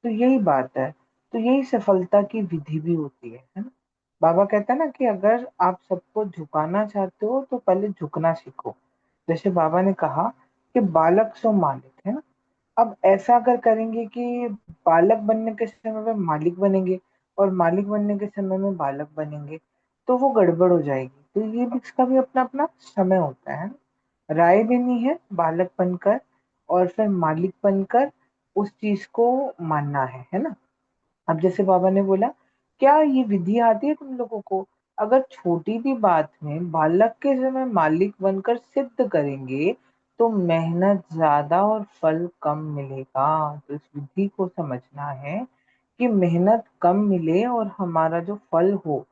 तो यही बात है, तो यही सफलता की विधि भी होती है ना। बाबा कहता है ना कि अगर आप सबको झुकाना चाहते हो तो पहले झुकना सीखो। जैसे बाबा ने कहा कि बालक सो मालिक, है ना। अब ऐसा अगर करेंगे कि बालक बनने के समय में मालिक बनेंगे और मालिक बनने के समय में बालक बनेंगे, तो वो गड़बड़ हो जाएगी। तो ये भी, इसका भी अपना अपना समय होता है। राय देनी है बालक बनकर और फिर मालिक बनकर उस चीज को मानना है ना। अब जैसे बाबा ने बोला, क्या ये विधि आती है तुम लोगों को? अगर छोटी सी बात में बालक के समय मालिक बनकर सिद्ध करेंगे तो मेहनत ज्यादा और फल कम मिलेगा। तो इस विधि को समझना है कि मेहनत कम मिले और हमारा जो फल हो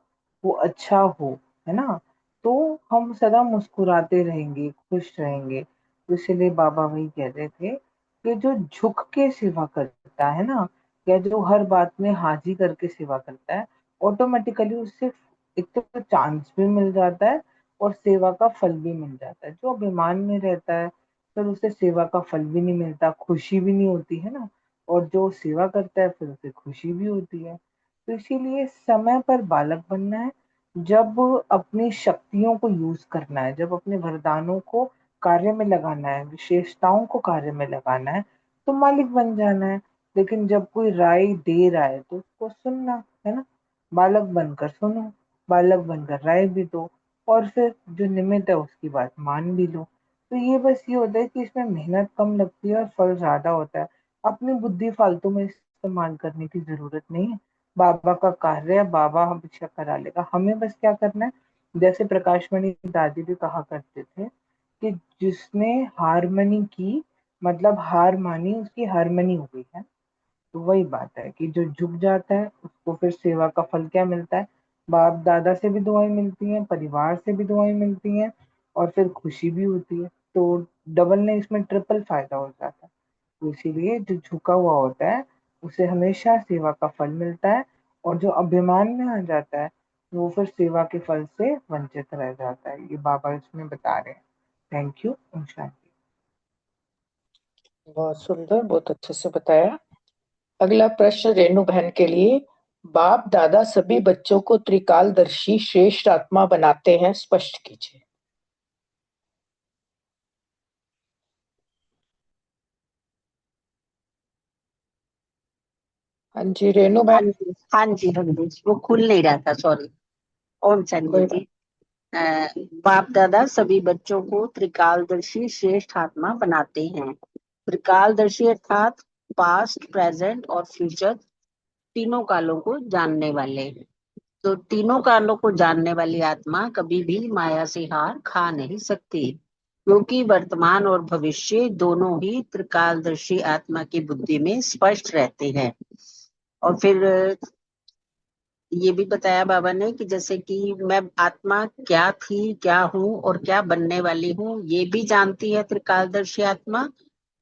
वो अच्छा हो, है ना। तो हम सदा मुस्कुराते रहेंगे, खुश रहेंगे। तो इसलिए बाबा वही कह रहे थे कि जो झुक के सेवा करता है ना, या जो हर बात में हाजी करके सेवा करता है, ऑटोमेटिकली उससे एक तो चांस भी मिल जाता है और सेवा का फल भी मिल जाता है। जो अभिमान में रहता है फिर उसे सेवा का फल भी नहीं मिलता, खुशी भी नहीं होती है ना। और जो सेवा करता है फिर उसे खुशी भी होती है। तो इसीलिए समय पर बालक बनना है, जब अपनी शक्तियों को यूज करना है, जब अपने वरदानों को कार्य में लगाना है, विशेषताओं को कार्य में लगाना है, तो मालिक बन जाना है। लेकिन जब कोई राय दे रहा है तो उसको सुनना है ना। बालक बनकर सुनो, बालक बनकर राय भी दो, और फिर जो निमित्त है उसकी बात मान भी लो। तो ये बस ये होता है कि इसमें मेहनत कम लगती है और फल ज्यादा होता है। अपनी बुद्धि फालतू में इस्तेमाल करने की जरूरत नहीं है। बाबा का कार्य है, बाबा हमेशा करा लेगा, हमें बस क्या करना है। जैसे प्रकाशमणि दादी भी कहा करते थे कि जिसने हारमनी की, मतलब हार मानी, उसकी हारमनी हो गई है। तो वही बात है कि जो झुक जाता है उसको फिर सेवा का फल क्या मिलता है? बाप दादा से भी दुआएं मिलती हैं, परिवार से भी दुआएं मिलती हैं, और फिर खुशी भी होती है। तो डबल नहीं, इसमें ट्रिपल फायदा हो जाता है। तो इसीलिए जो झुका हुआ होता है उसे हमेशा सेवा का फल मिलता है, और जो अभिमान में आ जाता है वो फिर सेवा के फल से वंचित रह जाता है। ये बाबा इसमें बता रहे हैं। Thank you. ओम शांति। बहुत सुंदर, बहुत अच्छे से बताया। अगला प्रश्न रेणु बहन के लिए। बाप दादा सभी बच्चों को त्रिकालदर्शी श्रेष्ठ आत्मा बनाते हैं, स्पष्ट कीजिए। हाँ जी रेणु हाँ बहन। जी, हाँ जी, हाँ जी, वो खुल नहीं रहा था, सॉरी। ओम शांति कोई जी। बात। बाप दादा सभी बच्चों को त्रिकालदर्शी श्रेष्ठ आत्मा बनाते हैं। त्रिकालदर्शी अर्थात पास्ट, प्रेजेंट और फ्यूचर, तीनों कालों को जानने वाले। तो तीनों कालों को जानने वाली आत्मा कभी भी माया से हार खा नहीं सकती, क्योंकि वर्तमान और भविष्य दोनों ही त्रिकालदर्शी आत्मा की बुद्धि में स्पष्ट रहते हैं। और फिर ये भी बताया बाबा ने कि जैसे कि मैं आत्मा क्या थी, क्या हूँ और क्या बनने वाली हूँ, ये भी जानती है त्रिकालदर्शी आत्मा,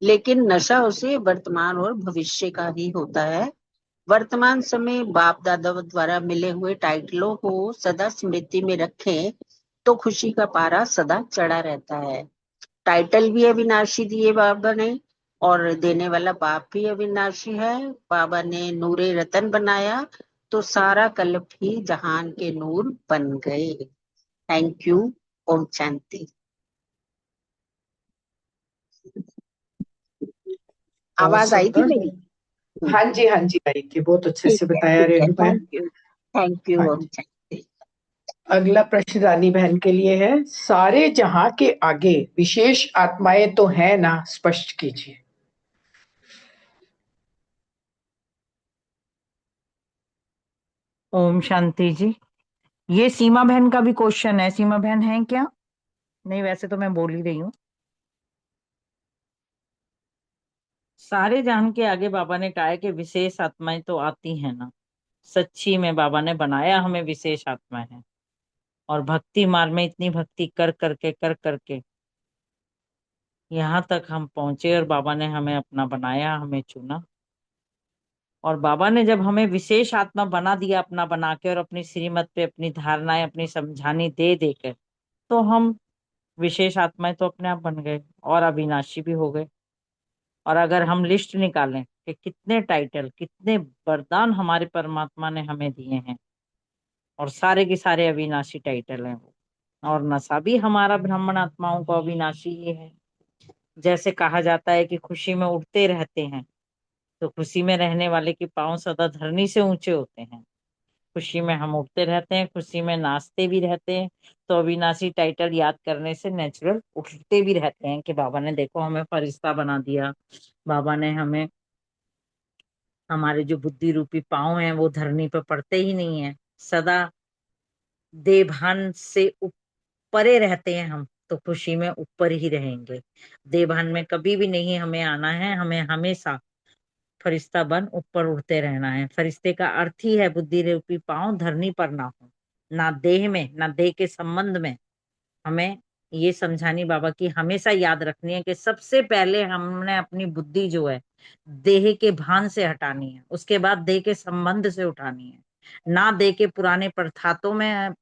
लेकिन नशा उसे वर्तमान और भविष्य का ही होता है। वर्तमान समय बाप दादा द्वारा मिले हुए टाइटलों को सदा स्मृति में रखें, तो खुशी का पारा सदा चढ़ा रहता है। टाइटल भी अविनाशी दिए बाबा ने, और देने वाला बाप भी अविनाशी है। बाबा ने नूरे रतन बनाया, तो सारा कल्प ही जहान के नूर बन गए। Thank you. ओम शांति। बहुत आवाज आई थी सुंदर। मेरी? हाँ जी आई थी, बहुत अच्छे ठीक से है, बताया ठीक है। रेणु बहन। Thank you. Thank you. हाँ ओम जी। शांति। अगला प्रश्न रानी बहन के लिए है। सारे जहां के आगे विशेष आत्माएं तो है ना, स्पष्ट कीजिए। ओम शांति जी। ये सीमा बहन का भी क्वेश्चन है। सीमा बहन है क्या? नहीं, वैसे तो मैं बोल ही रही हूँ। सारे जहां के आगे बाबा ने कहा है कि विशेष आत्माएं तो आती हैं ना। सच्ची में बाबा ने बनाया हमें विशेष आत्माएं हैं, और भक्ति मार्ग में इतनी भक्ति कर करके यहाँ तक हम पहुंचे, और बाबा ने हमें अपना बनाया, हमें चुना। और बाबा ने जब हमें विशेष आत्मा बना दिया, अपना बना के, और अपनी श्रीमत पे अपनी धारणाएं, अपनी समझानी दे देकर, तो हम विशेष आत्माएं तो अपने आप बन गए और अविनाशी भी हो गए। और अगर हम लिस्ट निकालें कि कितने टाइटल, कितने वरदान हमारे परमात्मा ने हमें दिए हैं, और सारे के सारे अविनाशी टाइटल हैं वो। और नशा भी हमारा ब्राह्मण आत्माओं को अविनाशी ही है। जैसे कहा जाता है कि खुशी में उठते रहते हैं, तो खुशी में रहने वाले के पांव सदा धरनी से ऊंचे होते हैं। खुशी में हम उठते रहते हैं, खुशी में नाचते भी रहते हैं। तो अविनाशी टाइटल याद करने से नेचुरल उठते भी रहते हैं कि बाबा ने देखो हमें फरिश्ता बना दिया। बाबा ने हमें, हमारे जो बुद्धि रूपी पांव हैं वो धरनी पे पड़ते ही नहीं है, सदा देभान से परे रहते हैं हम। तो खुशी में ऊपर ही रहेंगे। देभान में कभी भी नहीं हमें आना है, हमें हमेशा फरिश्ता बन ऊपर उड़ते रहना है। फरिश्ते का अर्थ ही है बुद्धि रूपी पांव धरनी पर ना हो, ना देह में, ना देह के संबंध में। हमें ये समझानी बाबा की हमेशा याद रखनी है कि सबसे पहले हमने अपनी बुद्धि जो है देह के भान से हटानी है, उसके बाद देह के संबंध से उठानी है। ना देह के पुराने पदार्थों में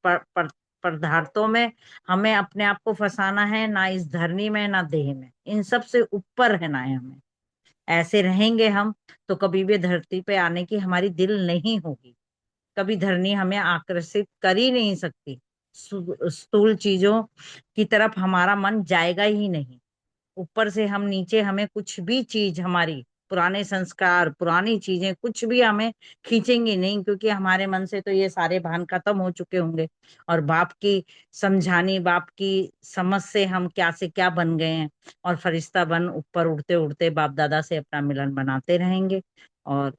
पदार्थों में हमें अपने आप को फंसाना है, ना इस धरनी में, ना देह में। इन सब से ऊपर रहना है हमें। ऐसे रहेंगे हम, तो कभी भी धरती पे आने की हमारी दिल नहीं होगी। कभी धरनी हमें आकर्षित कर ही नहीं सकती। स्थूल चीजों की तरफ हमारा मन जाएगा ही नहीं। ऊपर से हम नीचे, हमें कुछ भी चीज, हमारी पुराने संस्कार, पुरानी चीजें कुछ भी हमें खींचेंगी नहीं, क्योंकि हमारे मन से तो ये सारे भान खत्म हो चुके होंगे। और बाप की समझानी, बाप की समझ से हम क्या से क्या बन गए हैं। और फरिश्ता बन ऊपर उड़ते उड़ते बाप दादा से अपना मिलन बनाते रहेंगे। और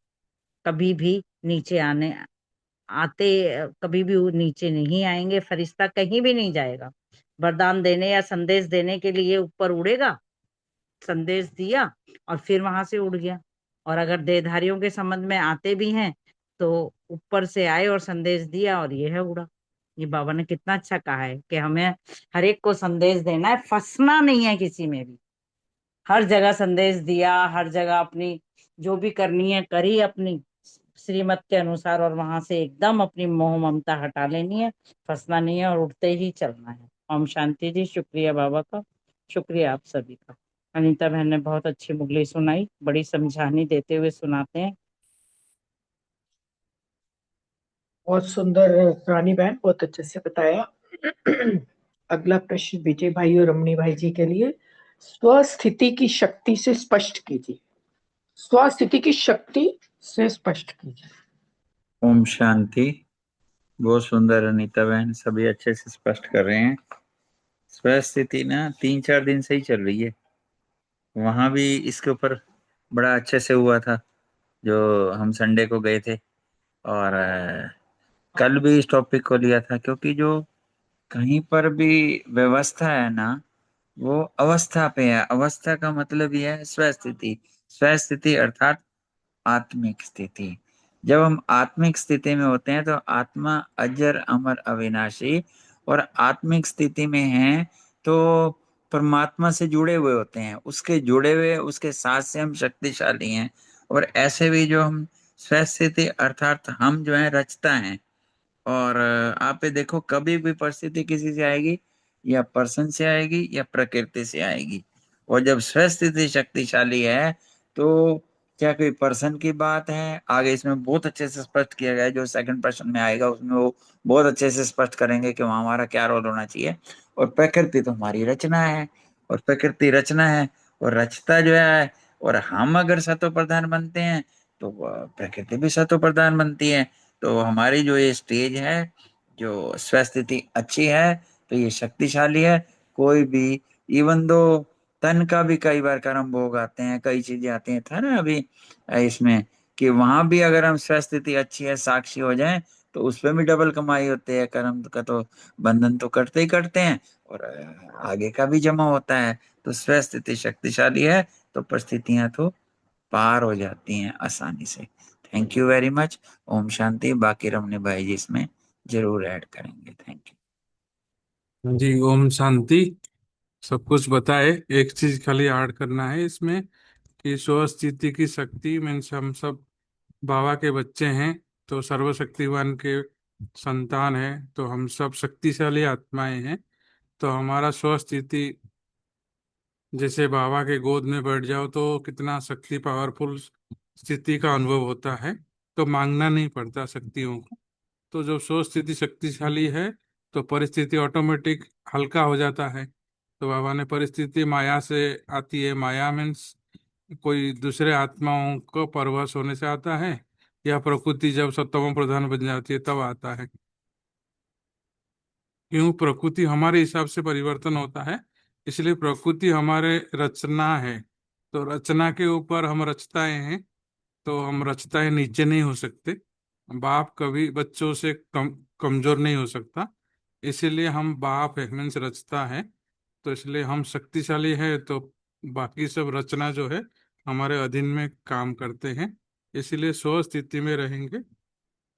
कभी भी नीचे आने आते कभी भी वो नीचे नहीं आएंगे। फरिश्ता कहीं भी नहीं जाएगा। वरदान देने या संदेश देने के लिए ऊपर उड़ेगा, संदेश दिया और फिर वहां से उड़ गया। और अगर देहधारियों के संबंध में आते भी हैं, तो ऊपर से आए और संदेश दिया और ये है उड़ा। ये बाबा ने कितना अच्छा कहा है कि हमें हर एक को संदेश देना है, फंसना नहीं है किसी में भी। हर जगह संदेश दिया, हर जगह अपनी जो भी करनी है करी अपनी श्रीमत के अनुसार, और वहां से एकदम अपनी मोह ममता हटा लेनी है। फंसना नहीं है और उठते ही चलना है। ओम शांति जी। शुक्रिया बाबा का, शुक्रिया आप सभी का। अनीता बहन ने बहुत अच्छी मुरली सुनाई, बड़ी समझानी देते हुए सुनाते हैं। बहुत सुंदर रानी बहन, बहुत अच्छे से बताया। अगला प्रश्न विजय भाई और रमणी भाई जी के लिए। स्वस्थिति की शक्ति से स्पष्ट कीजिए। स्वस्थिति की शक्ति से स्पष्ट कीजिए। ओम शांति। बहुत सुंदर अनीता बहन, सभी अच्छे से स्पष्ट कर रहे हैं। स्वस्थिति ना 3-4 दिन से ही चल रही है। वहां भी इसके ऊपर बड़ा अच्छे से हुआ था, जो हम संडे को गए थे। और कल भी इस टॉपिक को लिया था, क्योंकि जो कहीं पर भी व्यवस्था है ना, वो अवस्था पे है। अवस्था का मतलब यह है स्वस्थिति। स्वस्थिति अर्थात आत्मिक स्थिति। जब हम आत्मिक स्थिति में होते हैं तो आत्मा अजर अमर अविनाशी, और आत्मिक स्थिति में हैं तो परमात्मा से जुड़े हुए होते हैं, उसके जुड़े हुए, उसके साथ से हम शक्तिशाली हैं। और ऐसे भी जो हम स्वस्थिति अर्थात हम जो है रचता हैं, और आप ये देखो, कभी भी परिस्थिति किसी से आएगी, या पर्सन से आएगी या प्रकृति से आएगी। और जब स्वस्थिति शक्तिशाली है तो क्या कोई पर्सन की बात है, आगे इसमें बहुत अच्छे से स्पष्ट किया गया है। जो सेकंड पर्सन में आएगा उसमें वो बहुत अच्छे से स्पष्ट करेंगे कि वहाँ हमारा क्या रोल होना चाहिए। और प्रकृति तो हमारी रचना है, और प्रकृति रचना है और रचता जो है। और हम अगर सतो प्रधान बनते हैं तो प्रकृति भी सतो प्रधान बनती है। तो हमारी जो ये स्टेज है, जो स्वस्थिति अच्छी है, तो ये शक्तिशाली है। कोई भी, इवन दो तन का भी कई बार कर्म भोग आते हैं, कई चीजें आती हैं, था ना अभी इसमें, कि वहां भी अगर हम स्वस्थिति अच्छी है, साक्षी हो जाएं, तो उसपे भी डबल कमाई होती है। कर्म का तो बंधन तो कटते ही कटते हैं, और आगे का भी जमा होता है। तो स्वस्थिति शक्तिशाली है तो परिस्थितियां तो पार हो जाती हैं आसानी से। Thank you very much. ओम शांति। बाकी रमने भाई जी इसमें जरूर ऐड करेंगे। थैंक जी ओम शांति। सब कुछ बताए, एक चीज खाली ऐड करना है इसमें कि स्वस्थिति की शक्ति मीन्स हम सब बाबा के बच्चे हैं, तो सर्वशक्तिवान के संतान है, तो हम सब शक्तिशाली आत्माएं हैं। तो हमारा स्वस्थिति, जैसे बाबा के गोद में बैठ जाओ तो कितना शक्ति पावरफुल स्थिति का अनुभव होता है, तो मांगना नहीं पड़ता शक्तियों को। तो जब सोच स्थिति शक्तिशाली है तो परिस्थिति ऑटोमेटिक हल्का हो जाता है। तो बाबा ने परिस्थिति माया से आती है, माया मीन्स कोई दूसरे आत्माओं को परवश होने से आता है, या प्रकृति जब सत्वों प्रधान बन जाती है तब आता है। क्यों? प्रकृति हमारे हिसाब से परिवर्तन होता है, इसलिए प्रकृति हमारे रचना है। तो रचना के ऊपर हम रचताए हैं, तो हम रचताए नीचे नहीं हो सकते। बाप कभी बच्चों से कमजोर नहीं हो सकता, इसीलिए हम बाप है मीन्स रचता है। तो इसलिए हम शक्तिशाली है, तो बाकी सब रचना जो है हमारे अधीन में काम करते हैं। इसीलिए स्व स्थिति में रहेंगे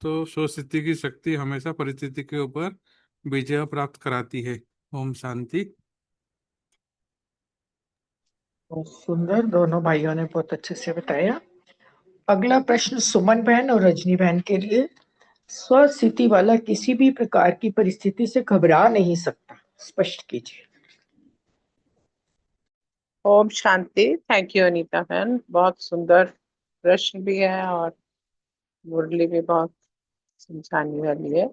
तो स्व स्थिति की शक्ति हमेशा परिस्थिति के ऊपर विजय प्राप्त कराती है। ओम शांति। बहुत सुंदर, दोनों भाइयों ने बहुत अच्छे से बताया। अगला प्रश्न सुमन बहन और रजनी बहन के लिए। स्वस्थिति वाला किसी भी प्रकार की परिस्थिति से घबरा नहीं सकता, स्पष्ट कीजिए। ओम शांति। थैंक यू अनीता बहन, बहुत सुंदर प्रश्न भी है और मुरली भी बहुत समझाने वाली है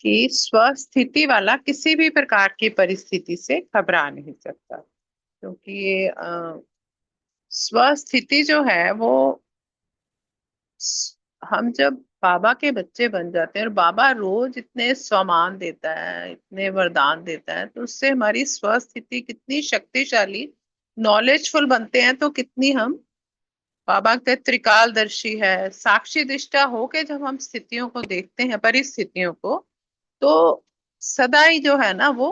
कि स्वस्थिति वाला किसी भी प्रकार की परिस्थिति से घबरा नहीं सकता। क्योंकि ये स्वस्थिति जो है वो हम जब बाबा के बच्चे बन जाते हैं और बाबा रोज इतने सम्मान देता है, इतने वरदान देता है, तो उससे हमारी स्वस्थिति कितनी शक्तिशाली, नॉलेजफुल बनते हैं। तो कितनी हम बाबा के त्रिकालदर्शी है, साक्षी दृष्टा होके जब हम स्थितियों को देखते हैं, परिस्थितियों को, तो सदा ही जो है ना वो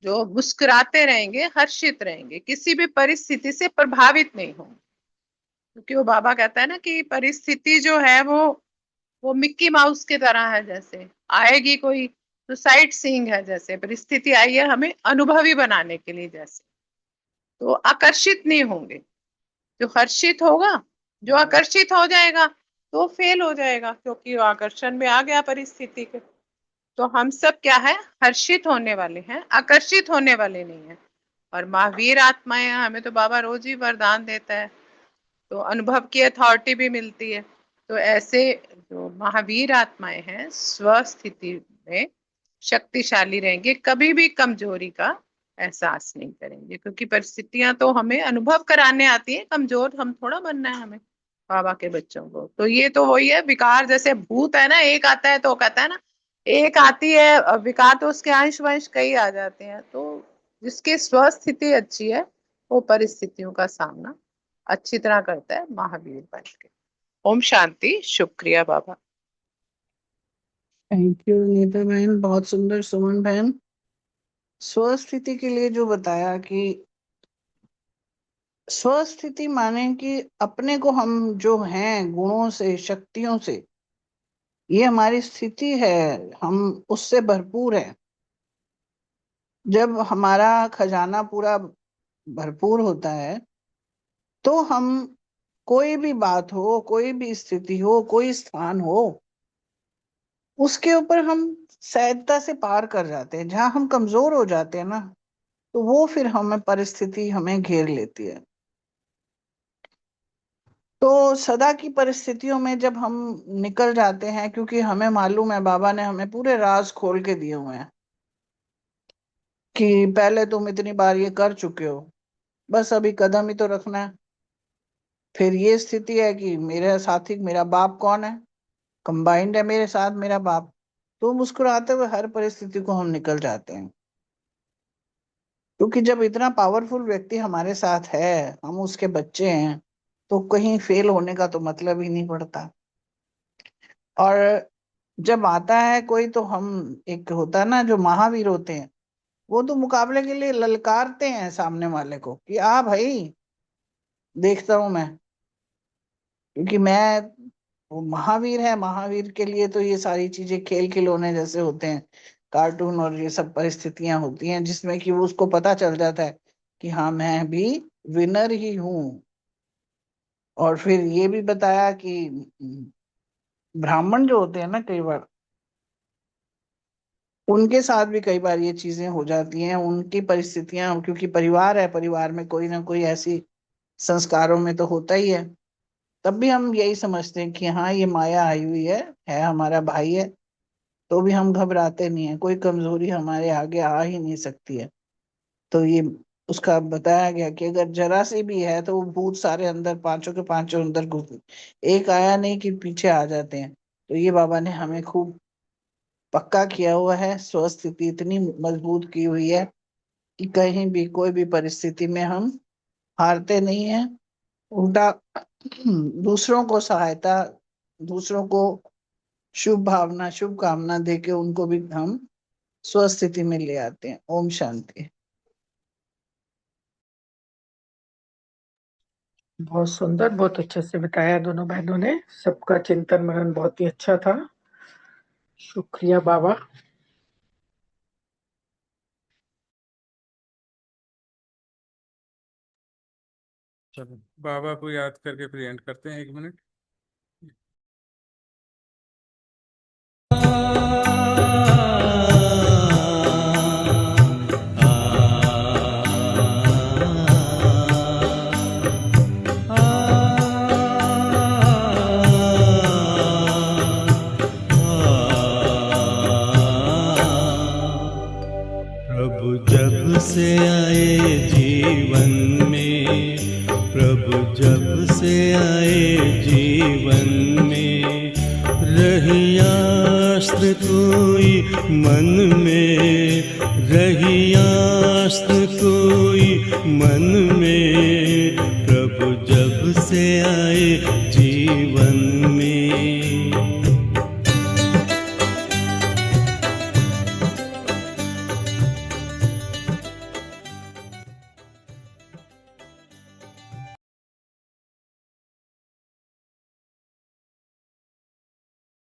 जो मुस्कुराते रहेंगे, हर्षित रहेंगे, किसी भी परिस्थिति से प्रभावित नहीं होंगे। क्योंकि वो बाबा कहता है ना कि परिस्थिति जो है वो मिक्की माउस की तरह है, जैसे आएगी कोई तो साइट सीइंग है, जैसे परिस्थिति आई है हमें अनुभवी बनाने के लिए, जैसे तो आकर्षित नहीं होंगे। जो हर्षित होगा, जो आकर्षित हो जाएगा तो फेल हो जाएगा, क्योंकि वो आकर्षण में आ गया परिस्थिति के। तो हम सब क्या है, हर्षित होने वाले हैं, आकर्षित होने वाले नहीं है। और महावीर आत्माएं, हमें तो बाबा रोज ही वरदान देता है, तो अनुभव की अथॉरिटी भी मिलती है। तो ऐसे जो महावीर आत्माएं हैं स्वस्थिति में शक्तिशाली रहेंगे, कभी भी कमजोरी का एहसास नहीं करेंगे। क्योंकि परिस्थितियां तो हमें अनुभव कराने आती है, कमजोर हम थोड़ा बनना है हमें बाबा के बच्चों को। तो ये तो वही है, विकार जैसे भूत है ना, एक आता है तो कहता है ना, एक आती है विकार तो उसके अंश वंश कई आ जाते हैं। तो जिसकी स्वस्थिति अच्छी है वो परिस्थितियों का सामना अच्छी तरह करता है महावीर बन के। ओम शांति। शुक्रिया बाबा। थैंक यू नीता बहन, बहुत सुंदर। सुमन बहन, स्वस्थिति के लिए जो बताया कि स्वस्थिति माने कि अपने को हम जो हैं गुणों से, शक्तियों से, ये हमारी स्थिति है, हम उससे भरपूर है। जब हमारा खजाना पूरा भरपूर होता है तो हम कोई भी बात हो, कोई भी स्थिति हो, कोई स्थान हो, उसके ऊपर हम सहजता से पार कर जाते हैं। जहां हम कमजोर हो जाते हैं ना, तो वो फिर हमें परिस्थिति हमें घेर लेती है। तो सदा की परिस्थितियों में जब हम निकल जाते हैं, क्योंकि हमें मालूम है बाबा ने हमें पूरे राज खोल के दिए हुए हैं कि पहले तुम इतनी बार ये कर चुके हो, बस अभी कदम ही तो रखना है। फिर ये स्थिति है कि मेरे साथी, मेरा बाप कौन है, कंबाइंड है मेरे साथ मेरा बाप। तो मुस्कुराते हुए हर परिस्थिति को हम निकल जाते हैं, क्योंकि जब इतना पावरफुल व्यक्ति हमारे साथ है, हम उसके बच्चे हैं, तो कहीं फेल होने का तो मतलब ही नहीं पड़ता। और जब आता है कोई, तो हम, एक होता है ना जो महावीर होते हैं, वो तो मुकाबले के लिए ललकारते हैं सामने वाले को कि आ भाई, देखता हूं मैं, क्योंकि मैं, वो महावीर है, महावीर के लिए तो ये सारी चीजें खेल खिलौने जैसे होते हैं, कार्टून और ये सब परिस्थितियां होती हैं जिसमें कि वो उसको पता चल जाता है कि हाँ मैं भी विनर ही हूँ। और फिर ये भी बताया कि ब्राह्मण जो होते हैं ना, कई बार उनके साथ भी कई बार ये चीजें हो जाती हैं, उनकी परिस्थितियां, क्योंकि परिवार है, परिवार में कोई ना कोई ऐसी संस्कारों में तो होता ही है। तब भी हम यही समझते हैं कि हाँ ये माया आई हुई है हमारा भाई है, तो भी हम घबराते नहीं है, कोई कमजोरी हमारे आगे आ ही नहीं सकती है। तो ये उसका बताया गया कि अगर जरा सी भी है तो वो भूत सारे अंदर, पांचों के पांचों अंदर घुस, एक आया नहीं कि पीछे आ जाते हैं। तो ये बाबा ने हमें खूब पक्का किया हुआ है, स्वस्थिति इतनी मजबूत की हुई है कि कहीं भी कोई भी परिस्थिति में हम हारते नहीं हैं। उल्टा दूसरों को सहायता, दूसरों को शुभ भावना, शुभ कामना देके उनको भी हम स्वस्थिति में ले आते हैं। ओम शांति। बहुत सुंदर, बहुत अच्छे से बताया दोनों बहनों ने। सबका चिंतन मनन बहुत ही अच्छा था। शुक्रिया बाबा। चलो बाबा को याद करके फिर एंड करते हैं, 1 मिनट। प्रभु जब से आए जीवन में, प्रभु जब से आए जीवन में, रहियास्त्र कोई मन में, रहियास्त्र कोई मन में, प्रभु जब से आए जीवन में।